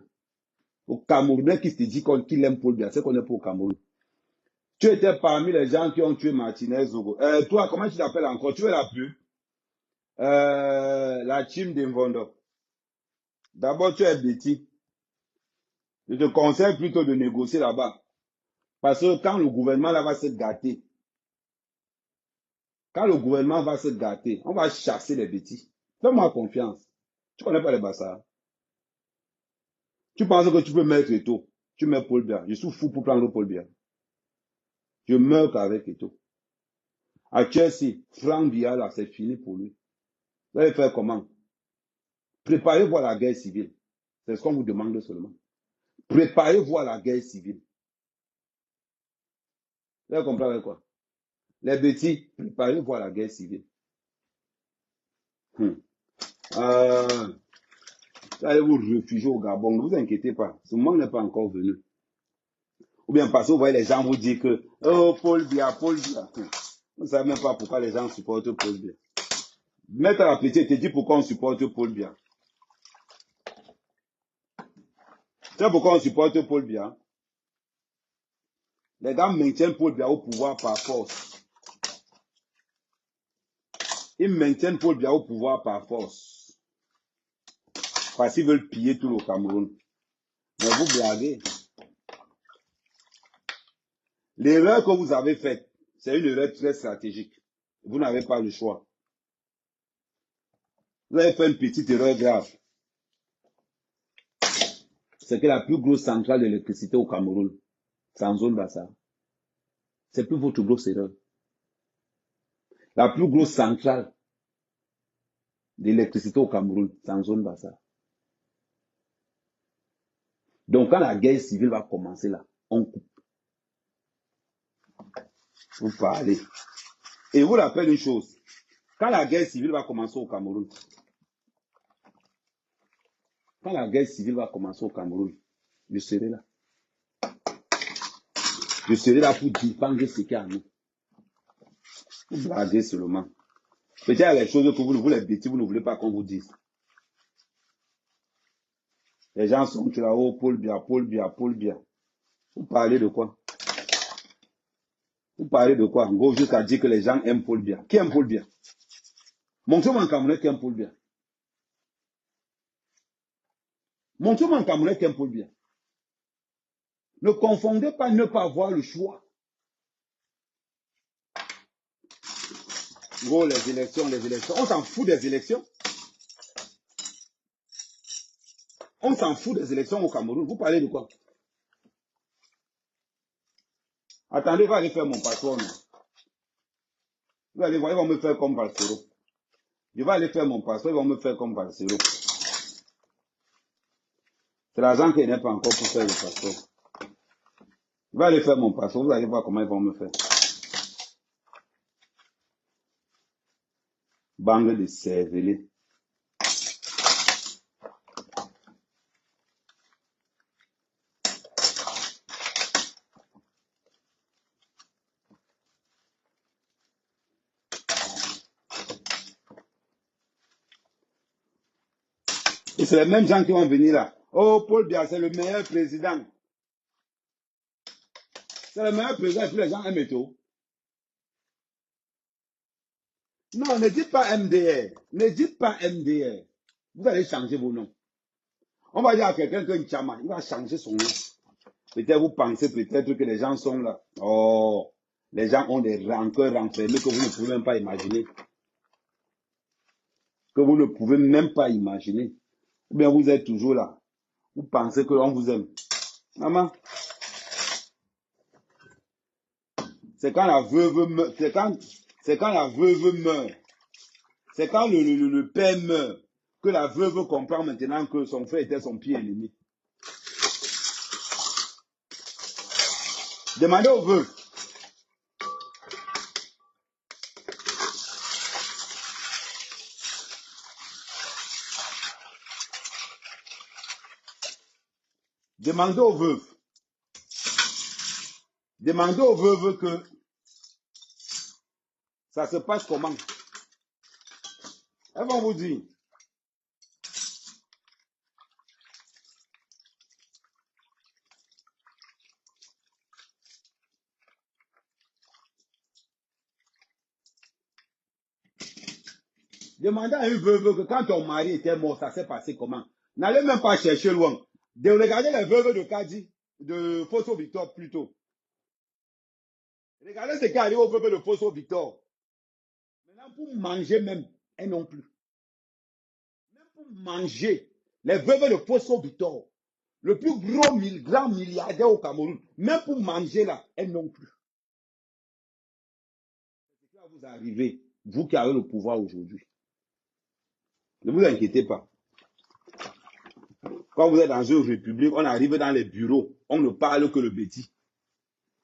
A: Au Camerounais qui se dit qu'il aime Paul Biya, c'est qu'on est pour au Cameroun. Tu étais parmi les gens qui ont tué Martinez Zogo. Toi, comment tu t'appelles encore? Tu es la plus? La team d'Invondo. D'abord, tu es bêtis. Je te conseille plutôt de négocier là-bas. Parce que quand le gouvernement là va se gâter, on va chasser les bêtis. Fais-moi confiance. Tu connais pas les bassards. Tu penses que tu peux mettre Eto'o. Tu mets Paul Biya. Je suis fou pour prendre Paul Biya. Je meurs qu'avec Eto'o. À Chelsea, Franck Biya là, c'est fini pour lui. Vous allez faire comment? Préparez-vous à la guerre civile. C'est ce qu'on vous demande seulement. Préparez-vous à la guerre civile. Vous allez comprendre avec quoi? Les bêtis, préparez-vous à la guerre civile. Vous allez vous réfugier au Gabon. Ne vous inquiétez pas. Ce moment n'est pas encore venu. Ou bien parce que vous voyez les gens vous dire que oh, Paul Biya, Paul Biya. Vous ne savez même pas pourquoi les gens supportent Paul Biya. Maître à la petite te dit pourquoi on supporte Paul Biya. Tu sais pourquoi on supporte Paul Biya? Les gars maintiennent Paul Biya au pouvoir par force. Ils maintiennent Paul Biya au pouvoir par force. Parce qu'ils veulent piller tout le Cameroun. Mais vous blaguez. L'erreur que vous avez faite, c'est une erreur très stratégique. Vous n'avez pas le choix. Vous avez fait une petite erreur grave. C'est que la plus grosse centrale d'électricité au Cameroun, c'est en zone Bassa. C'est plus votre grosse erreur. La plus grosse centrale d'électricité au Cameroun, c'est en zone Bassa. Donc quand la guerre civile va commencer là, on coupe. Vous parlez. Et vous rappelez une chose. Quand la guerre civile va commencer au Cameroun, je serai là. Je serai là pour défendre ce qu'il y a à nous. Vous blaguez seulement. Peut-être qu'il y a les choses que vous les bêtises, vous ne voulez pas qu'on vous dise. Les gens sont là-haut, Paul Biya. Vous parlez de quoi? En gros, jusqu'à dire que les gens aiment Paul Biya. Qui aime Paul Biya? Montrez-moi un Camerounais qui aime Paul Biya. Ne confondez pas ne pas avoir le choix. Gros, les élections. On s'en fout des élections. On s'en fout des élections au Cameroun. Vous parlez de quoi? Attendez, je vais aller faire mon passeport. Vous allez voir, ils vont me faire comme Valsero. Je vais aller faire mon passeport, ils vont me faire comme Valsero. C'est l'argent qui n'est pas encore pour faire le passeport. Je vais aller faire mon passeport, vous allez voir comment ils vont me faire. Banque de Cervelé. Et c'est les mêmes gens qui vont venir là. Oh, Paul Biya, c'est le meilleur président. C'est le meilleur président et puis les gens aiment tout. Non, ne dites pas MDR. Ne dites pas MDR. Vous allez changer vos noms. On va dire à quelqu'un qu'un Tchama, il va changer son nom. Peut-être vous pensez peut-être que les gens sont là. Oh, les gens ont des rancœurs renfermées que vous ne pouvez même pas imaginer. Que vous ne pouvez même pas imaginer. Ou bien vous êtes toujours là. Vous pensez que l'on vous aime. Maman, c'est quand la veuve meurt. C'est quand la veuve meurt. C'est quand le père meurt que la veuve comprend maintenant que son frère était son pire ennemi. Demandez aux veuves. Demandez aux veuves. Demandez aux veuves que ça se passe comment. Elles vont vous dire. Demandez à une veuve que quand ton mari était mort, ça s'est passé comment. N'allez même pas chercher loin. De regarder les veuves de Kadi, de Fosso Victor plutôt. Regardez ce qui arrive aux veuves de Fosso Victor. Maintenant, pour manger même, elles non plus. Même pour manger, les veuves de Fosso Victor, le plus grand milliardaire au Cameroun, même pour manger là, elles non plus. C'est ce qui va vous arriver, vous qui avez le pouvoir aujourd'hui. Ne vous inquiétez pas. Quand vous êtes dans une république, on arrive dans les bureaux, on ne parle que le bêtis.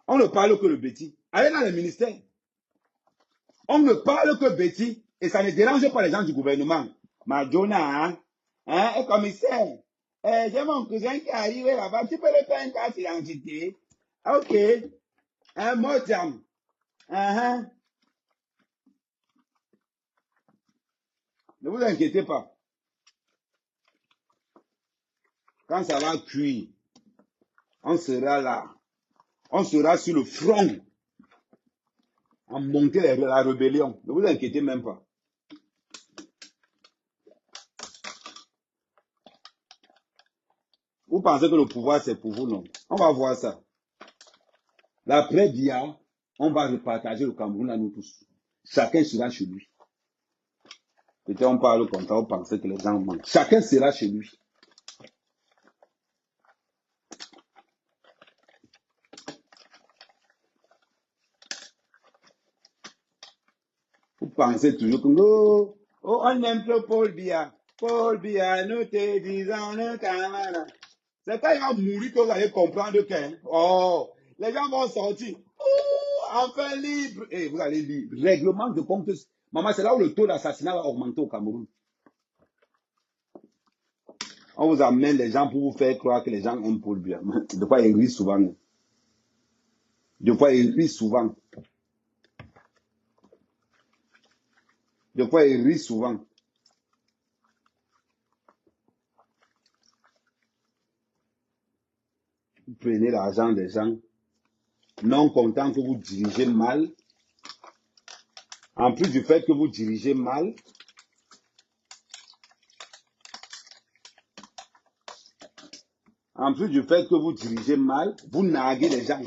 A: On ne parle que le bêtis. Allez dans les ministères. On ne parle que bêtis et ça ne dérange pas les gens du gouvernement. Madonna, hein, commissaire, j'ai mon cousin qui est arrivé là-bas, tu peux le faire une carte d'identité. Ok, un mot jam. Ne vous inquiétez pas. Quand ça va cuire, on sera là. On sera sur le front à monter la rébellion. Ne vous inquiétez même pas. Vous pensez que le pouvoir, c'est pour vous, non? On va voir ça. L'après Biya, on va repartager le Cameroun à nous tous. Chacun sera chez lui. Peut-être on parle comme ça, on pensait que les gens mentent. Chacun sera chez lui. Vous pensez toujours que oh, on aime plus Paul Biya. Paul Biya, nous te disons le camarade. C'est quand il va mourir que vous allez comprendre que, oh, les gens vont sortir. Oh, enfin libre. Et vous allez lire. Règlement de compte. Maman, c'est là où le taux d'assassinat va augmenter au Cameroun. On vous amène les gens pour vous faire croire que les gens aiment Paul Biya. De quoi ils rient souvent. De quoi ils rient souvent. De quoi ils rient souvent. Vous prenez l'argent des gens, non content que vous dirigez mal. En plus du fait que vous dirigez mal, vous narguez les gens.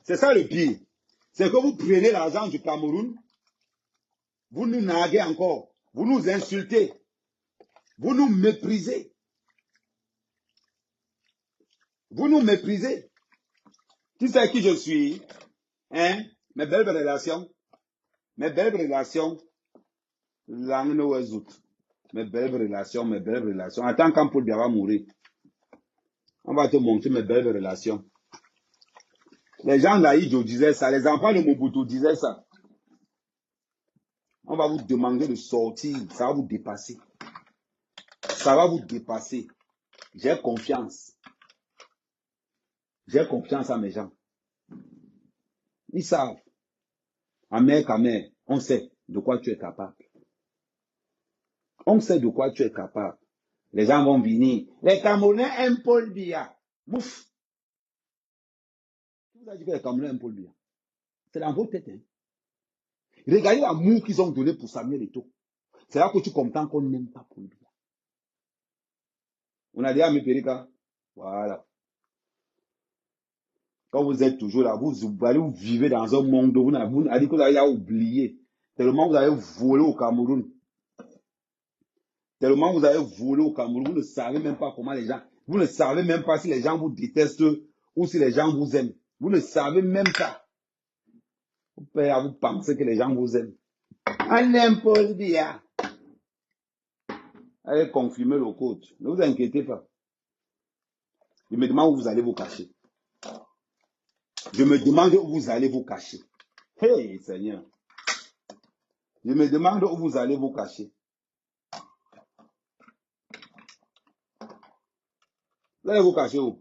A: C'est ça le pire. C'est que vous prenez l'argent du Cameroun, vous nous narguez encore, vous nous insultez, vous nous méprisez. Vous nous méprisez. Tu sais qui je suis? Hein? Mes belles relations. Mes belles relations. Langue mes belles relations, mes belles relations. Attends quand Paul Biya va mourir. On va te montrer mes belles relations. Les gens d'Aïdjo disaient ça, les enfants de Mobutu disaient ça. On va vous demander de sortir, ça va vous dépasser. Ça va vous dépasser. J'ai confiance. J'ai confiance à mes gens. Ils savent. Amère, on sait de quoi tu es capable. On sait de quoi tu es capable. Les gens vont venir. Les Camerounais aiment Paul Biya. Mouf. Qui vous a dit que les Camerounais aiment Paul Biya? C'est dans vos têtes. Hein? Regardez l'amour qu'ils ont donné pour Samuel Eto'o. C'est là que tu comprends qu'on n'aime pas Paul Biya. On a dit à Mépérika. Voilà. Quand vous êtes toujours là, vous vivez dans un monde où vous avez dit que vous avez oublié. Tellement vous avez volé au Cameroun. Tellement vous avez volé au Cameroun, vous ne savez même pas comment les gens, vous ne savez même pas si les gens vous détestent ou si les gens vous aiment. Vous ne savez même pas. Vous pensez que les gens vous aiment. On aime Paul Biya. Allez confirmer le code. Ne vous inquiétez pas. Je me demande où vous allez vous cacher. Je me demande où vous allez vous cacher. Hey Seigneur. Je me demande où vous allez vous cacher. Vous allez vous cacher où?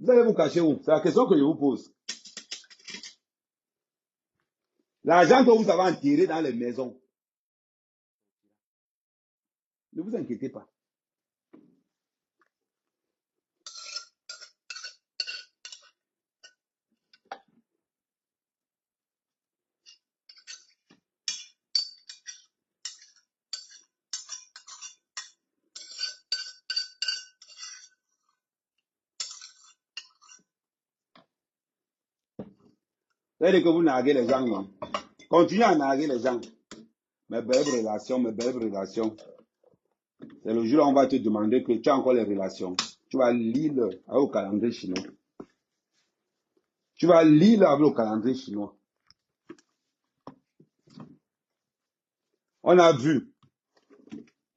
A: Vous allez vous cacher où? C'est la question que je vous pose. L'argent que vous avez enterré dans les maisons. Ne vous inquiétez pas. C'est-à-dire que vous narguez les gens, non? Continuez à narguer les gens. Mes belles relations, mes belles relations. C'est le jour où on va te demander que tu as encore les relations. Tu vas lire avec le calendrier chinois. Tu vas lire avec le calendrier chinois. On a vu.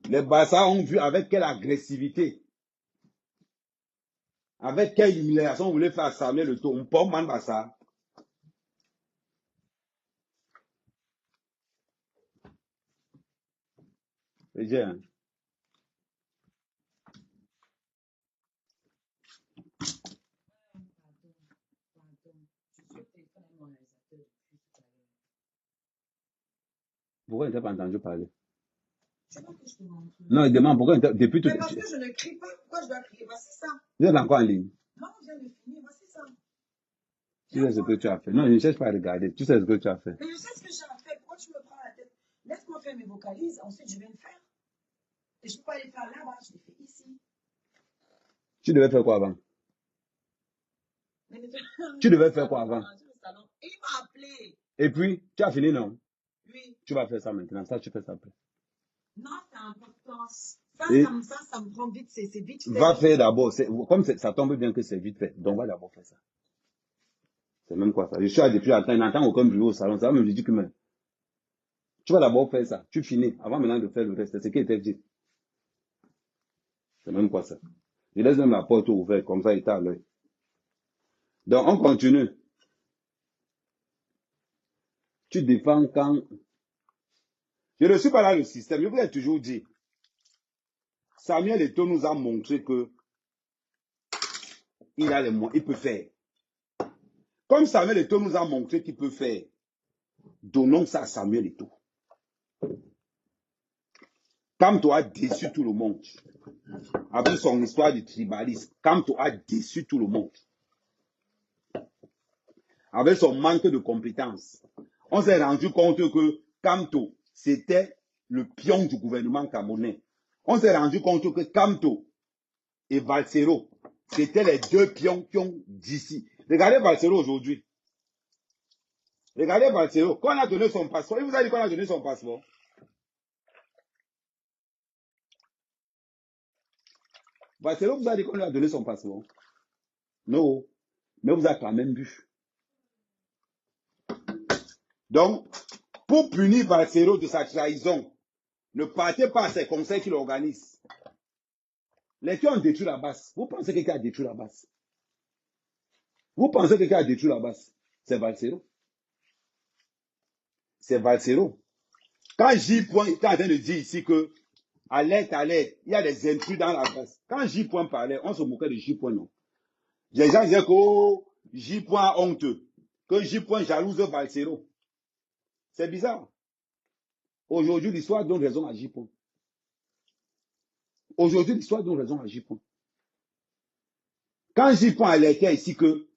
A: Les Bassa ont vu avec quelle agressivité, avec quelle humiliation on voulait faire Samuel Eto'o. On peut man Bassa. C'est bien. Pourquoi tu n'as pas entendu parler? Non, il demande pourquoi depuis tout.
B: Mais parce que je ne crie pas, pourquoi je dois crier? Voici ça.
A: Vous êtes encore en ligne.
B: Non, je viens de finir, voici ça.
A: Tu sais ce que tu as fait. Non, je ne cherche pas à regarder. Tu sais ce que tu as fait.
B: Mais je sais ce que j'ai à faire. Pourquoi tu me prends la tête? Laisse-moi faire mes vocalises, ensuite je vais le faire. Et je ne peux pas les faire là-bas, je les fais ici.
A: Tu devais faire quoi avant? Tu devais faire quoi avant?
B: Il m'a appelé.
A: Et puis, tu as fini, non?
B: Oui.
A: Tu vas faire ça maintenant. Ça, tu fais ça après.
B: Non, c'est important. Ça me prend vite, c'est vite fait.
A: Va faire d'abord. Comme ça tombe bien que c'est vite fait. Donc, va d'abord faire ça. C'est même quoi ça? Je suis là depuis longtemps, il n'entend aucun bruit au salon. Ça va me dire que même. Tu vas d'abord faire ça. Tu finis avant maintenant de faire le reste. C'est ce qui était dit. C'est même quoi ça? Je laisse même la porte ouverte. Comme ça, il est à l'œil. Donc, on continue. Tu défends quand... Je ne suis pas là le système. Je vous ai toujours dit. Samuel Eto'o nous a montré que il a les moyens, il peut faire. Comme Samuel Eto'o nous a montré qu'il peut faire, donnons ça à Samuel Eto'o. Kamto a déçu tout le monde. Avec son histoire de tribalisme, Kamto a déçu tout le monde. Avec son manque de compétences. On s'est rendu compte que Kamto, c'était le pion du gouvernement camerounais. On s'est rendu compte que Kamto et Valsero, c'était les deux pions d'ici. Regardez Valsero aujourd'hui. Regardez Valsero. Quand on a donné son passeport, il vous a dit qu'on a donné son passeport. Barcelo vous a dit qu'on lui a donné son passeport. Non. Mais vous avez quand même bu. Donc, pour punir Barcelo de sa trahison, ne partez pas à ces conseils qu'il organise. Les qui ont détruit la base. Vous pensez que quelqu'un a détruit la base? Vous pensez que quelqu'un a détruit la base? C'est Barcelo. C'est Barcelo. Quand J. est en train de dire ici que, alerte, il y a des intrus dans la base. Quand J. parlait, on se moquait de J. non. Les gens disaient que oh, J. honteux, que J. jalouse Barcelo. C'est bizarre. Aujourd'hui, l'histoire donne raison à J. Aujourd'hui, l'histoire donne raison à J. Quand J. alertait ici que,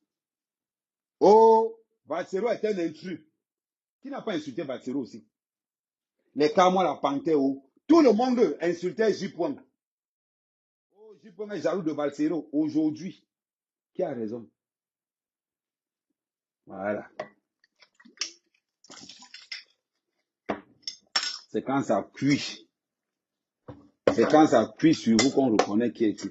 A: oh, Barcelo est un intrus. Qui n'a pas insulté Barcelo aussi? Les Camois, la Panthère, tout le monde insultait J. Oh, J. est jaloux de Barcelo. Aujourd'hui, qui a raison? Voilà. C'est quand ça cuit. C'est quand ça cuit sur vous qu'on reconnaît qui est qui.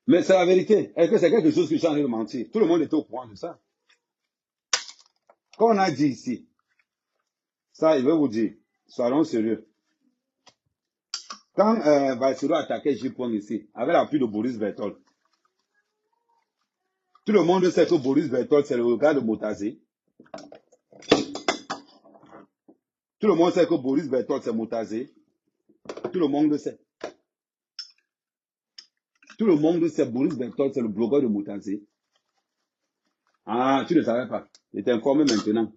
A: Mais c'est la vérité. Est-ce que c'est quelque chose qui change de mentir? Tout le monde était au courant de ça. Quand on a dit ici, ça, il veut vous dire, soyons sérieux. Quand Barcelo attaquait J. ici, avec l'appui de Boris Berthold, tout le monde sait que Boris Berthold, c'est le gars de Motazé. Tout le monde sait que Boris Berthold, c'est Motazé. Tout le monde le sait. Tout le monde sait Boris Berthold, c'est le blogueur de Motazé. Ah, tu ne savais pas. Il t'est informé maintenant.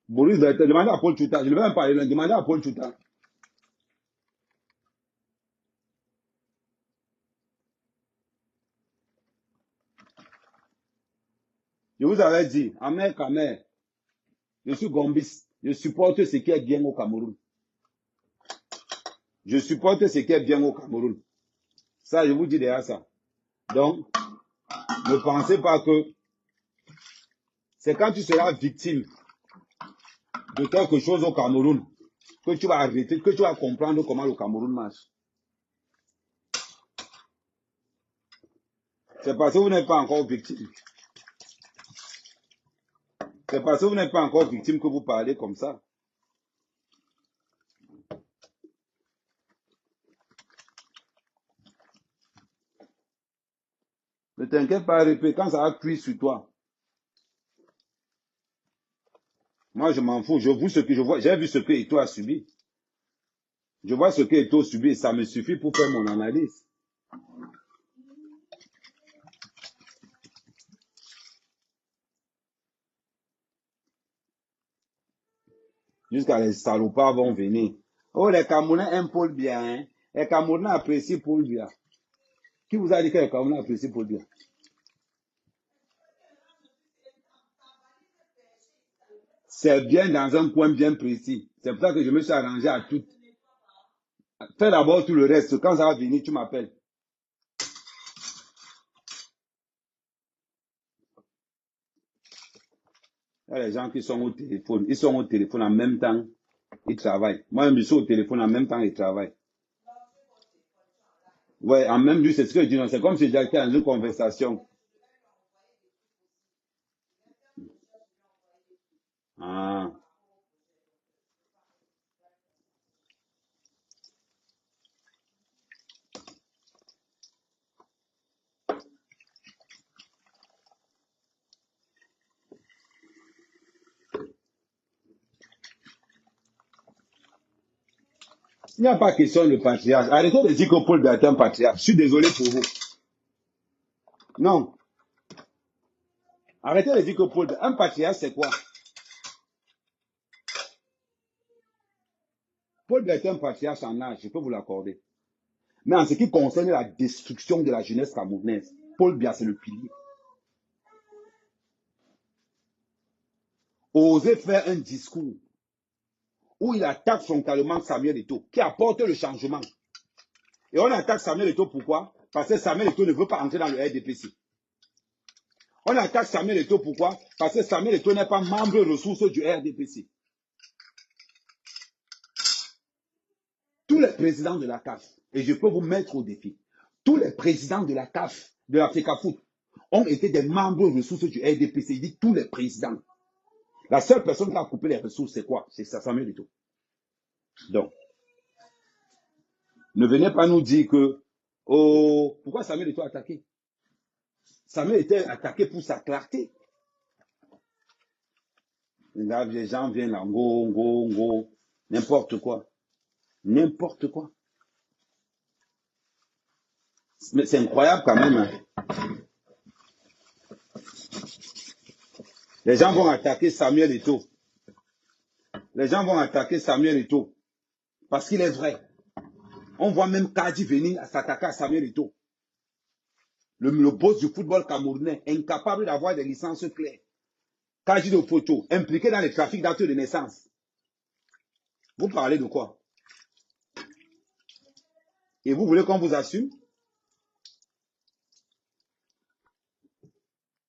A: Boris Berthold, demandez à Paul Chouta. Je ne vais même pas parler, demandez à Paul Chouta. Je vous avais dit, Amer Kamer, je suis gombiste. Je supporte ce qui est bien au Cameroun. Je supporte ce qui est bien au Cameroun. Ça, je vous dis déjà ça. Donc, ne pensez pas que c'est quand tu seras victime de quelque chose au Cameroun que tu vas arrêter, que tu vas comprendre comment le Cameroun marche. C'est parce que vous n'êtes pas encore victime. C'est parce que vous n'êtes pas encore victime que vous parlez comme ça. Ne t'inquiète pas, répète, quand ça va cuire sur toi. Moi, je m'en fous. Je vois ce que je vois. J'ai vu ce que Eto'o a subi. Je vois ce que Eto'o a subi et ça me suffit pour faire mon analyse. Jusqu'à les salopards vont venir. Oh, les Camerounais aiment Paul Biya. Hein? Les Camerounais apprécient Paul Biya. Qui vous a dit que les Camerounais apprécient Paul Biya? C'est bien dans un point bien précis. C'est pour ça que je me suis arrangé à tout. Fais d'abord tout le reste. Quand ça va venir, tu m'appelles. Il y a les gens qui sont au téléphone. Ils sont au téléphone en même temps. Ils travaillent. Moi, je suis au téléphone en même temps. Ils travaillent. Ouais, en même temps, c'est ce que je dis. C'est comme si j'étais dans une conversation. Ah. Il n'y a pas question de patriarche. Arrêtez de dire que Paul Biya est un patriarche. Je suis désolé pour vous. Non. Arrêtez de dire que Paul Biya, un patriarche, c'est quoi? Paul Biya est un patriarche en âge, je peux vous l'accorder. Mais en ce qui concerne la destruction de la jeunesse camerounaise, Paul Biya, c'est le pilier. oser faire un discours où il attaque frontalement Samuel Eto'o, qui apporte le changement. Et on attaque Samuel Eto'o pourquoi? Parce que Samuel Eto'o ne veut pas entrer dans le RDPC. On attaque Samuel Eto'o pourquoi? Parce que Samuel Eto'o n'est pas membre ressources du RDPC. Tous les présidents de la CAF, et je peux vous mettre au défi, tous les présidents de la CAF, de l'Africa Foot, ont été des membres ressources du RDPC. Il dit tous les présidents. La seule personne qui a coupé les ressources, c'est quoi? C'est Samuel Eto'o. Donc, ne venez pas nous dire que, oh, pourquoi Samuel Eto'o a attaqué? Samuel était attaqué pour sa clarté. Les gens viennent là, go, n'importe quoi. N'importe quoi. Mais c'est incroyable quand même. Hein. Les gens vont attaquer Samuel Eto'o. Les gens vont attaquer Samuel Eto'o. Parce qu'il est vrai. On voit même Kadi venir s'attaquer à Samuel Eto'o. Le boss du football camerounais, incapable d'avoir des licences claires. Kadi de photo, impliqué dans les trafics d'actes de naissance. Vous parlez de quoi? Et vous voulez qu'on vous assume?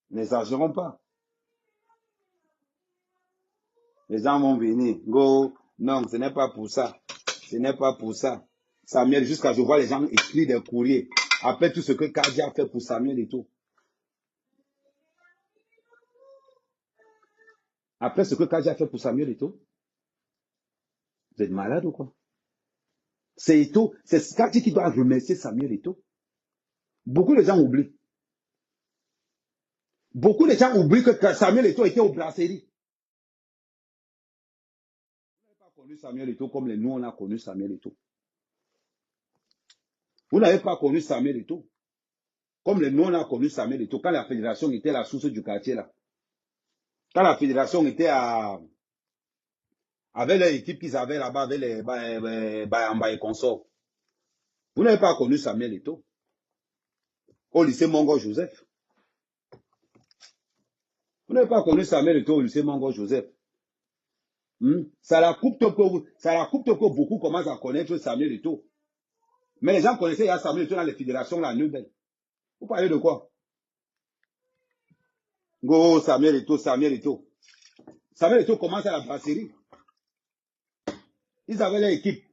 A: N'exagérons pas. Les gens vont venir. Go. Non, ce n'est pas pour ça. Ce n'est pas pour ça. Samuel, jusqu'à je vois les gens écrire des courriers. Après tout ce que Kadi a fait pour Samuel Eto'o. Après ce que Kadi a fait pour Samuel Eto'o. Vous êtes malade ou quoi? C'est Eto'o. C'est Kadi qui doit remercier Samuel Eto'o. Beaucoup de gens oublient. Beaucoup de gens oublient que Samuel Eto'o était aux brasseries. Vous n'avez pas connu Samuel Eto'o comme nous on a connu Samuel Eto'o. Vous n'avez pas connu Samuel Eto'o comme nous on a connu Samuel Eto'o quand la fédération était la source du quartier là. Quand la fédération était avec l'équipe qu'ils avaient là-bas, avec les Bayamba et consorts. Vous n'avez pas connu Samuel Eto'o au lycée Mongo Joseph. Vous n'avez pas connu Samuel Eto'o au lycée Mongo Joseph. Ça la coupe que beaucoup commencent à connaître Samuel Eto'o. Mais les gens connaissaient Samuel Eto'o dans les fédérations là, nouvelles. Vous parlez de quoi? Go, Samuel Eto'o, Samuel Eto'o. Samuel Eto'o commence à la brasserie. Ils avaient leur équipe.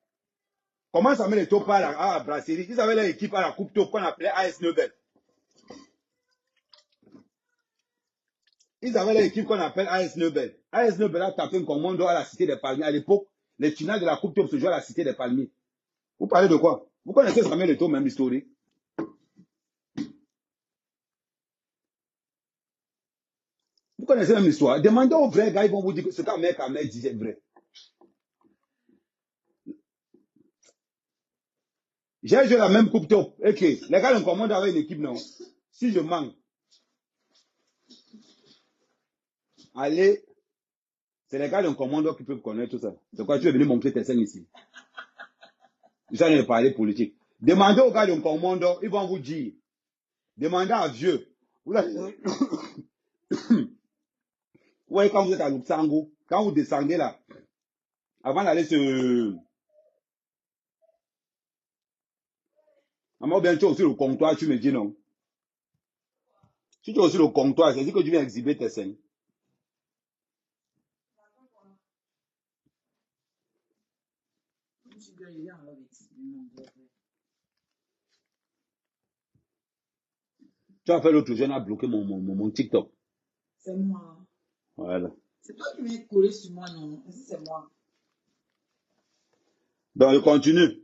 A: Comment Samuel Eto'o parle à la brasserie? Ils avaient leur équipe à la Coupe Top qu'on appelait AS Nobel. Ils avaient leur équipe qu'on appelle AS Nobel. AS Nobel a tapé un commando à la Cité des Palmiers. À l'époque, les finales de la Coupe Top se jouaient à la Cité des Palmiers. Vous parlez de quoi? Vous connaissez Samuel Eto'o, même historique? Vous connaissez même l'histoire. Demandez aux vrais gars, ils vont vous dire que ce qu'un mec dit est vrai. J'ai joué la même Coupe Top. Ok, les gars, on commande avec une équipe, non? Si je manque, allez, c'est les gars d'un commando qui peuvent connaître tout ça. C'est quoi, tu veux venir montrer tes scènes ici? J'en ai parlé politique. Demandez aux gars d'un commando, ils vont vous dire. Demandez à vieux. Ouais, quand vous êtes à Luxango, quand vous descendez là, avant d'aller se... Maman, bien, tu es aussi le comptoir, tu me dis non. Si tu es aussi le comptoir, c'est-à-dire que tu viens exhiber tes scènes. Tu as fait l'autre jour, on a bloqué mon TikTok.
B: C'est moi.
A: Voilà.
B: C'est toi qui m'as collé sur moi, non? C'est moi.
A: Donc, je continue.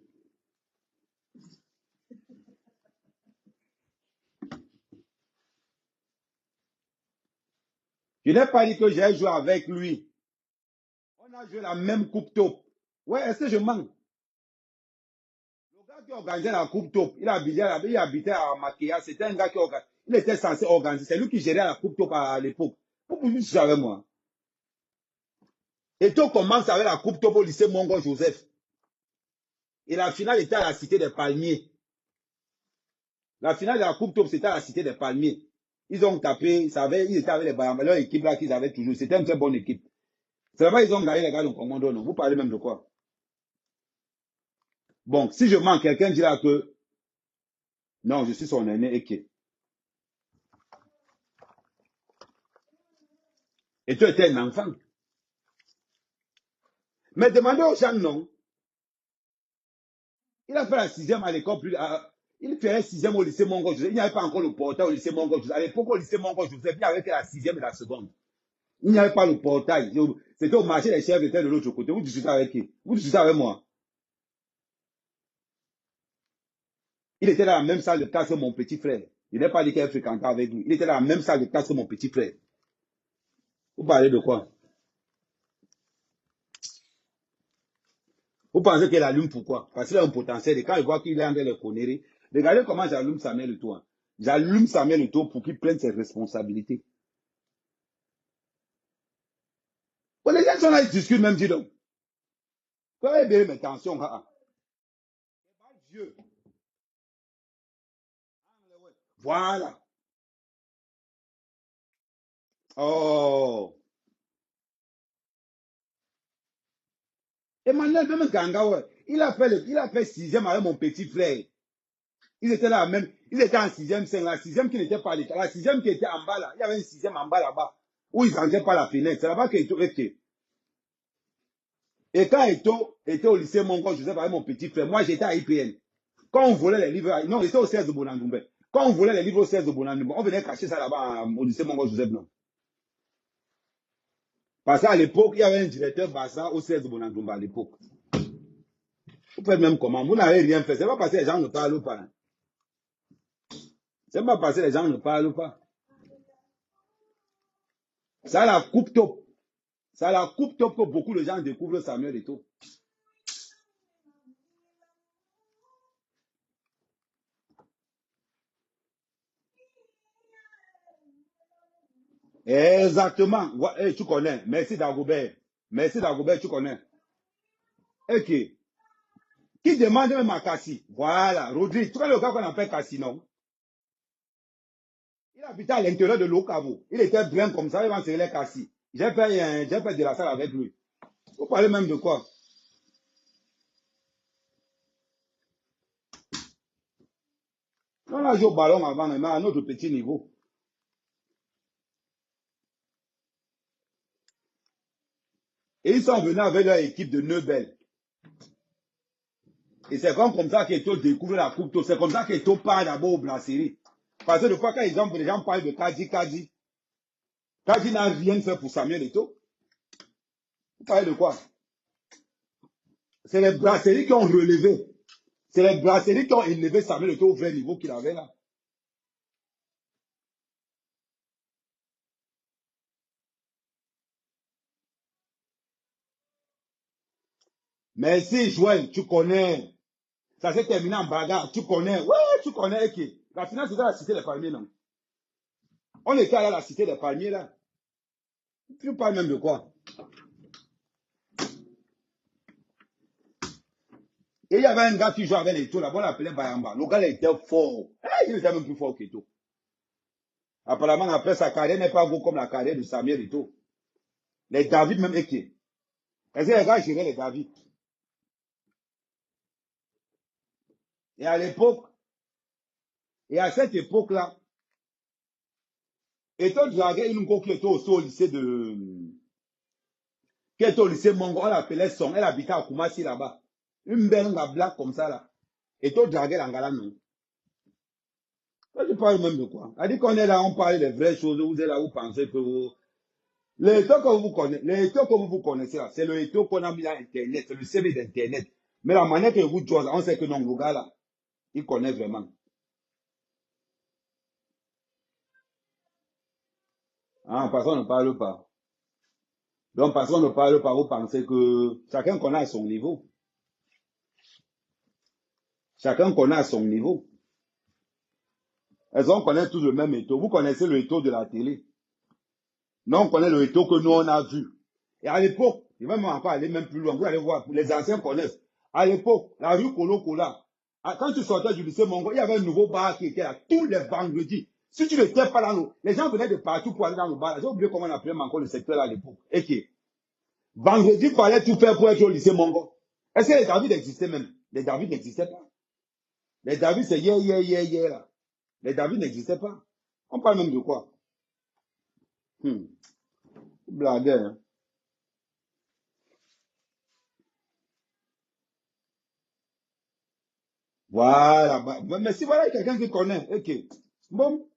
A: Je n'ai pas dit que j'ai joué avec lui. On a joué la même Coupe Top. Ouais, est-ce que je manque? Le gars qui organisait la Coupe Top, il habitait à Makéa. C'était un gars qui organisait. Il était censé organiser. C'est lui qui gérait la Coupe Top à l'époque. Pourquoi vous dites avec moi? Et tout commence avec la Coupe Top au lycée Mongo Joseph. Et la finale était à la Cité des Palmiers. La finale de la Coupe Top, c'était à la Cité des Palmiers. Ils ont tapé, ils étaient avec les Bayamba, leur équipe là qu'ils avaient toujours. C'était une très bonne équipe. C'est là-bas ils ont gagné les gars de Commando, non? Vous parlez même de quoi? Bon, si je mens, quelqu'un dira que non, je suis son aîné et que. Et tu étais un enfant. Mais demandez aux gens, non. Il a fait la 6e à l'école. Il fait la 6e au lycée Mongo Joseph. Il n'y avait pas encore le portail au lycée Mongo Joseph. À l'époque, au lycée Mongo Joseph, il n'y avait que la 6e et la seconde. Il n'y avait pas le portail. C'était au marché, les chefs étaient de l'autre côté. Vous discutez avec qui? Vous discutez avec moi. Il était dans la même salle de classe que mon petit frère. Il n'est pas dit qu'il fréquentait avec lui. Il était dans la même salle de classe que mon petit frère. Vous parlez de quoi? Vous pensez qu'il allume pourquoi? Parce qu'il a un potentiel. Et quand il voit qu'il est en train de conneries, regardez comment j'allume Samuel Eto'o. Hein. J'allume Samuel Eto'o pour qu'il prenne ses responsabilités. Bon, les gens sont là, ils discutent même, dis donc. Quand il bien mes tensions, Dieu. Voilà. Oh. Emmanuel, même Ganga, ouais. Il a fait 6e avec mon petit frère. Ils étaient là même. Ils étaient en 6e, 5, la 6e qui n'était pas à l'école. La 6e qui était en bas là. Il y avait une 6e en bas là-bas. Où ils n'entraient pas la fenêtre. C'est là-bas qu'Eto était. Et quand Eto était au lycée Mongo Joseph avec mon petit frère, moi j'étais à IPN. Quand on volait les livres, non, j'étais au 16 de Bonandoumbe. Quand on volait les livres au 16 de Bonandoumbe, on venait cacher ça là-bas au lycée Mongo Joseph, non. Parce qu'à l'époque, il y avait un directeur Bassa au 16 de Bonandoumbe à l'époque. Vous faites même comment? Vous n'avez rien fait. C'est pas parce que les gens ne parlent pas. Hein. C'est pas parce que les gens ne parlent pas. Ça la coupe top. Ça la coupe top que beaucoup de gens découvrent Samuel Eto'o. Exactement. Ouais, hey, tu connais. Merci Dagobert. Merci Dagobert, tu connais. Ok. Qui demande même à Cassie? Voilà. Rodrigue, tu connais le gars qu'on appelle Cassie, non? Il habitait à l'intérieur de l'Okavo. Il était bien comme ça, il va enseigner les Cassie. J'ai fait de la salle avec lui. Vous parlez même de quoi? On a joué au ballon avant, mais à notre petit niveau. Et ils sont venus avec leur équipe de Neubel. Et c'est comme ça qu'Eto découvre la coupe. C'est comme ça qu'Eto part d'abord au brasserie. Parce que de fois, quand les gens parlent de Kadi n'a rien fait pour Samuel Eto'o. Vous parlez de quoi? C'est les brasseries qui ont relevé. C'est les brasseries qui ont élevé Samuel Eto'o au vrai niveau qu'il avait là. Merci, Joël, tu connais. Ça s'est terminé en bagarre, tu connais. Ouais, tu connais. Okay. La finale, c'était à la Cité des Palmiers, non? On était allé à la Cité des Palmiers, là. Tu parles même de quoi? Et il y avait un gars qui jouait avec les Eto'o, là-bas, on l'appelait Bayamba. Le gars, il était fort. Il était même plus fort qu'Eto'o. Apparemment, après, sa carrière n'est pas gros comme la carrière de Samuel Eto'o. Les David, même Eke. Est-ce que les gars géraient les David? Et à l'époque, et à cette époque-là, Eto'o draguait une go qui était aussi au lycée qui était au lycée Mongo, on l'appelait Son, elle habitait à Koumassi là-bas. Une belle blague comme ça là. Eto'o draguait l'Angala, non. Toi, tu parles même de quoi? Elle dit qu'on est là, on parle des vraies choses, vous êtes là, vous pensez que vous. Le Eto'o que vous connaissez, le Eto'o que vous connaissez là, c'est le Eto'o qu'on a mis à Internet, c'est le CV d'Internet. Mais la manière que vous jouez, on sait que non, le gars là, il connaît vraiment. Ah, parce qu'on ne parle pas. Donc, parce qu'on ne parle pas, vous pensez que chacun connaît à son niveau. Chacun connaît à son niveau. Elles on connaît tous le même Eto'o. Vous connaissez le Eto'o de la télé. Nous, on connaît le Eto'o que nous, on a vu. Et à l'époque, il va même encore aller même plus loin. Vous allez voir, les anciens connaissent. À l'époque, la rue Kolo-Kola, quand tu sortais du lycée Mongo, il y avait un nouveau bar qui était là tous les vendredis. Si tu n'étais pas là, les gens venaient de partout pour aller dans le bar. J'ai oublié comment on appelait encore le secteur là à l'époque. Et qui Vendredi, il fallait tout faire pour être au lycée Mongo. Est-ce que les David existaient même? Les David n'existaient pas. Les David, c'est hier, là. Les David n'existaient pas. On parle même de quoi? Blague, hein. Voilà. Mais si voilà quelqu'un qui connaît, ok. Bon,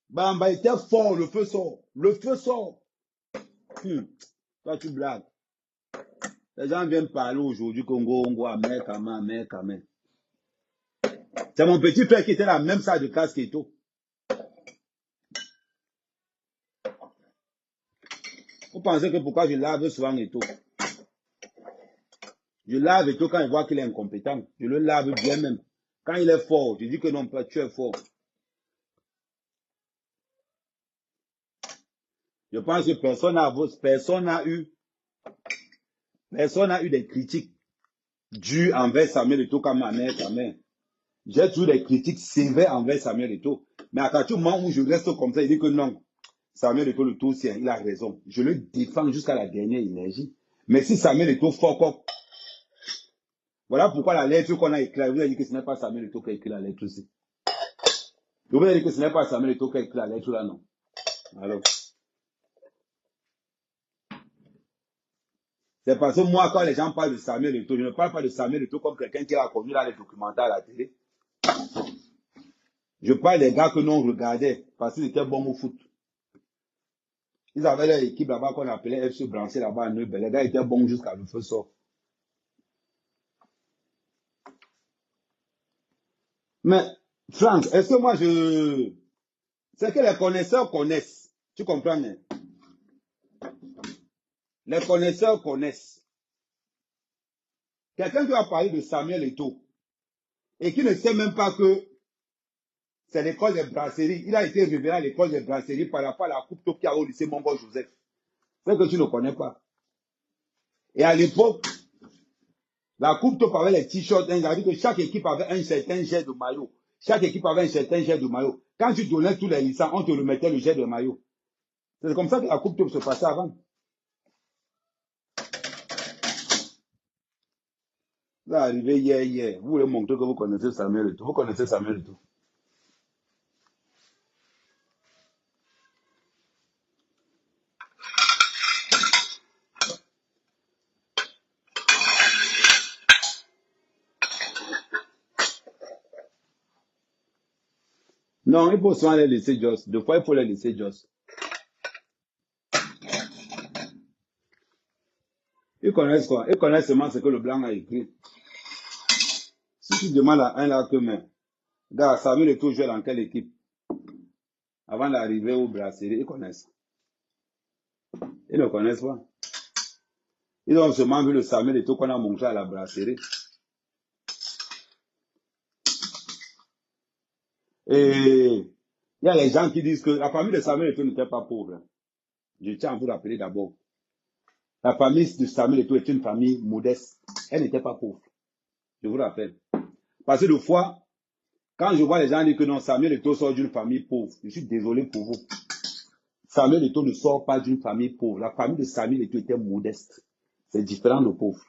A: Bamba était fort, le feu sort. Le feu sort. Toi, tu blagues. Les gens viennent parler aujourd'hui Congo, Congo, Amer, Kama, Amer, Kama. C'est mon petit frère qui était la même salle de classe qu'Eto. Vous pensez que pourquoi je lave souvent Eto? Je lave Eto quand je vois qu'il est incompétent. Je le lave bien même. Quand il est fort, je dis que non, tu es fort. Je pense que personne n'a eu des critiques dues envers Samuel Eto comme ma mère, ta mère. J'ai toujours des critiques sévères envers Samuel Eto. Mais à partir du moment où je reste comme ça, il dit que non, Samuel Eto le Tossien, il a raison. Je le défends jusqu'à la dernière énergie. Mais si Samuel Eto fuck up, voilà pourquoi la lettre qu'on a écrite, vous avez dit que ce n'est pas Samuel Eto qui a écrit la lettre aussi. Vous avez dit que ce n'est pas Samuel Eto qui a écrit la lettre là, non. Alors, c'est parce que moi, quand les gens parlent de Samuel Eto, je ne parle pas de Samuel Eto comme quelqu'un qui a connu dans les documentaires à la télé. Je parle des gars que nous on regardait parce qu'ils étaient bons au foot. Ils avaient leur équipe là-bas qu'on appelait FC Branché là-bas à Neubel. Les gars étaient bons jusqu'à le feu sort. Mais, Franck, est-ce que moi je. C'est que les connaisseurs connaissent. Tu comprends, hein? Les connaisseurs connaissent. Quelqu'un qui va parler de Samuel Eto'o et qui ne sait même pas que c'est l'école des brasseries. Il a été révélé à l'école des brasseries par rapport à la coupe top qu'il y a au lycée Mongo Joseph. C'est que tu ne connais pas. Et à l'époque, la coupe top avait les t-shirts. Il a dit que chaque équipe avait un certain jet de maillot. Chaque équipe avait un certain jet de maillot. Quand tu donnais tous les licences, on te remettait le jet de maillot. C'est comme ça que la coupe top se passait avant. Vous arrivez hier. Vous voulez montrer que vous connaissez Samuel Eto'o. Vous connaissez Samuel Eto'o. Non, il faut souvent les laisser Joss. Deux fois, il faut les laisser Joss. Ils connaissent quoi? Ils connaissent seulement ce que le blanc a écrit. Si tu demandes à un là que, mais, gars, Samuel Eto'o jouait dans quelle équipe? Avant d'arriver au brasserie, ils connaissent. Ils ne connaissent pas. Ils ont seulement vu le Samuel Eto'o qu'on a montré à la brasserie. Et il y a les gens qui disent que la famille de Samuel Eto'o n'était pas pauvre. Je tiens à vous rappeler d'abord. La famille de Samuel Eto'o est une famille modeste. Elle n'était pas pauvre. Je vous rappelle. Parce que des fois, quand je vois les gens dire que non, Samuel Eto'o sort d'une famille pauvre, je suis désolé pour vous. Samuel Eto'o ne sort pas d'une famille pauvre. La famille de Samuel Eto'o était modeste. C'est différent de pauvre.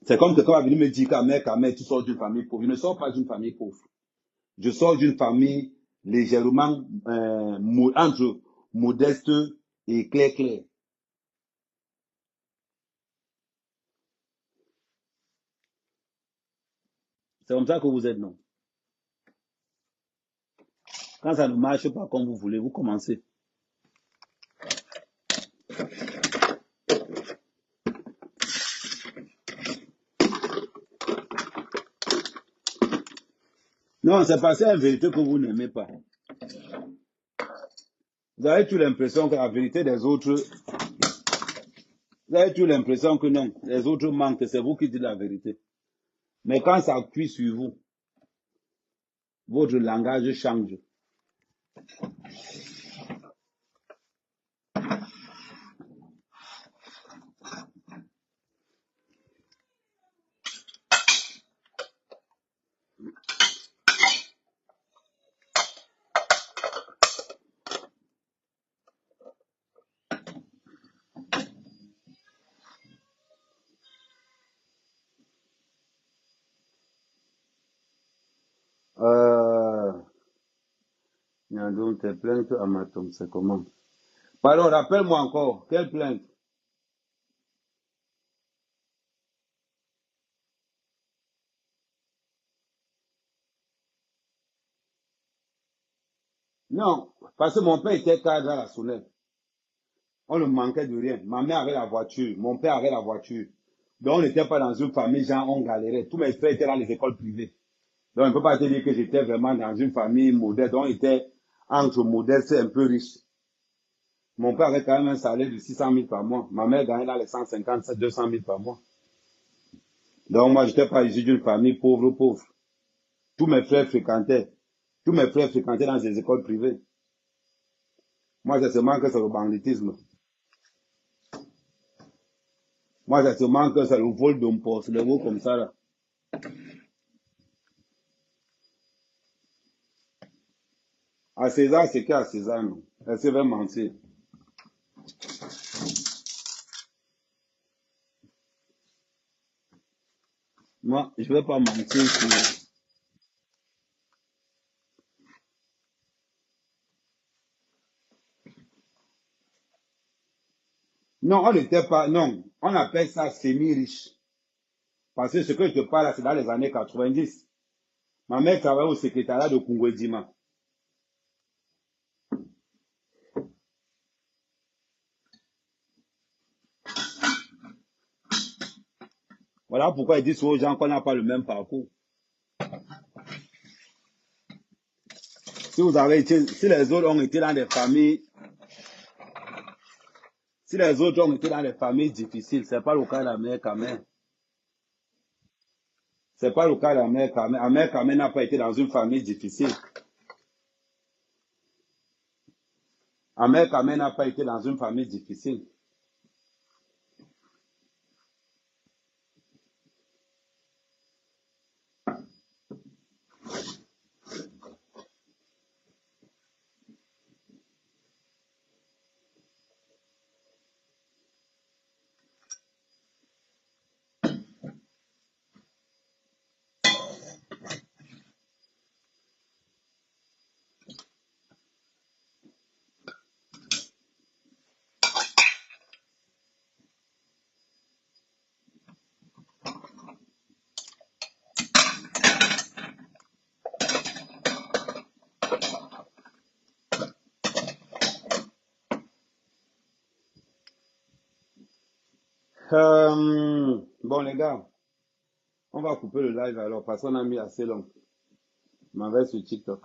A: C'est comme quelqu'un va venir me dire qu'Amel, tu sors d'une famille pauvre. Je ne sors pas d'une famille pauvre. Je sors d'une famille légèrement entre modeste et clair. C'est comme ça que vous êtes, non? Quand ça ne marche pas comme vous voulez, vous commencez. Non, c'est parce que c'est la vérité que vous n'aimez pas. Vous avez toujours l'impression que la vérité des autres, vous avez toujours l'impression que non, les autres manquent, c'est vous qui dites la vérité. Mais quand ça appuie sur vous, votre langage change. Donc, tes plaintes à Matom, c'est comment? Pardon, rappelle-moi encore. Quelle plainte? Non, parce que mon père était cadre à la Sounelle. On ne manquait de rien. Ma mère avait la voiture, mon père avait la voiture. Donc, on n'était pas dans une famille, genre, on galérait. Tous mes frères étaient dans les écoles privées. Donc, on ne peut pas te dire que j'étais vraiment dans une famille modeste. Donc, on était entre modeste et un peu riche. Mon père avait quand même un salaire de 600 000 par mois. Ma mère gagnait dans les 150, 200 000 par mois. Donc, moi, je n'étais pas issu d'une famille pauvre, pauvre. Tous mes frères fréquentaient. Tous mes frères fréquentaient dans des écoles privées. Moi, c'est seulement que c'est le banditisme. Moi, c'est seulement que c'est le vol d'un poste, le mot comme ça, là. À César, c'est qu'à César, non. Elle se va mentir. Moi, je ne vais pas mentir sur... Non, on n'était pas... Non, on appelle ça semi-riche. Parce que ce que je te parle, là, c'est dans les années 90. Ma mère travaillait au secrétariat de Kungwedima. Voilà pourquoi ils disent aux gens qu'on n'a pas le même parcours. Si vous avez été... Si les autres ont été dans des familles... Si les autres ont été dans des familles difficiles, ce n'est pas le cas de la mère quand même. Ce n'est pas le cas de la mère quand même. La mère quand même n'a pas été dans une famille difficile. La mère quand même n'a pas été dans une famille difficile. Bon les gars, on va couper le live alors parce qu'on a mis assez long. Je m'en vais sur TikTok.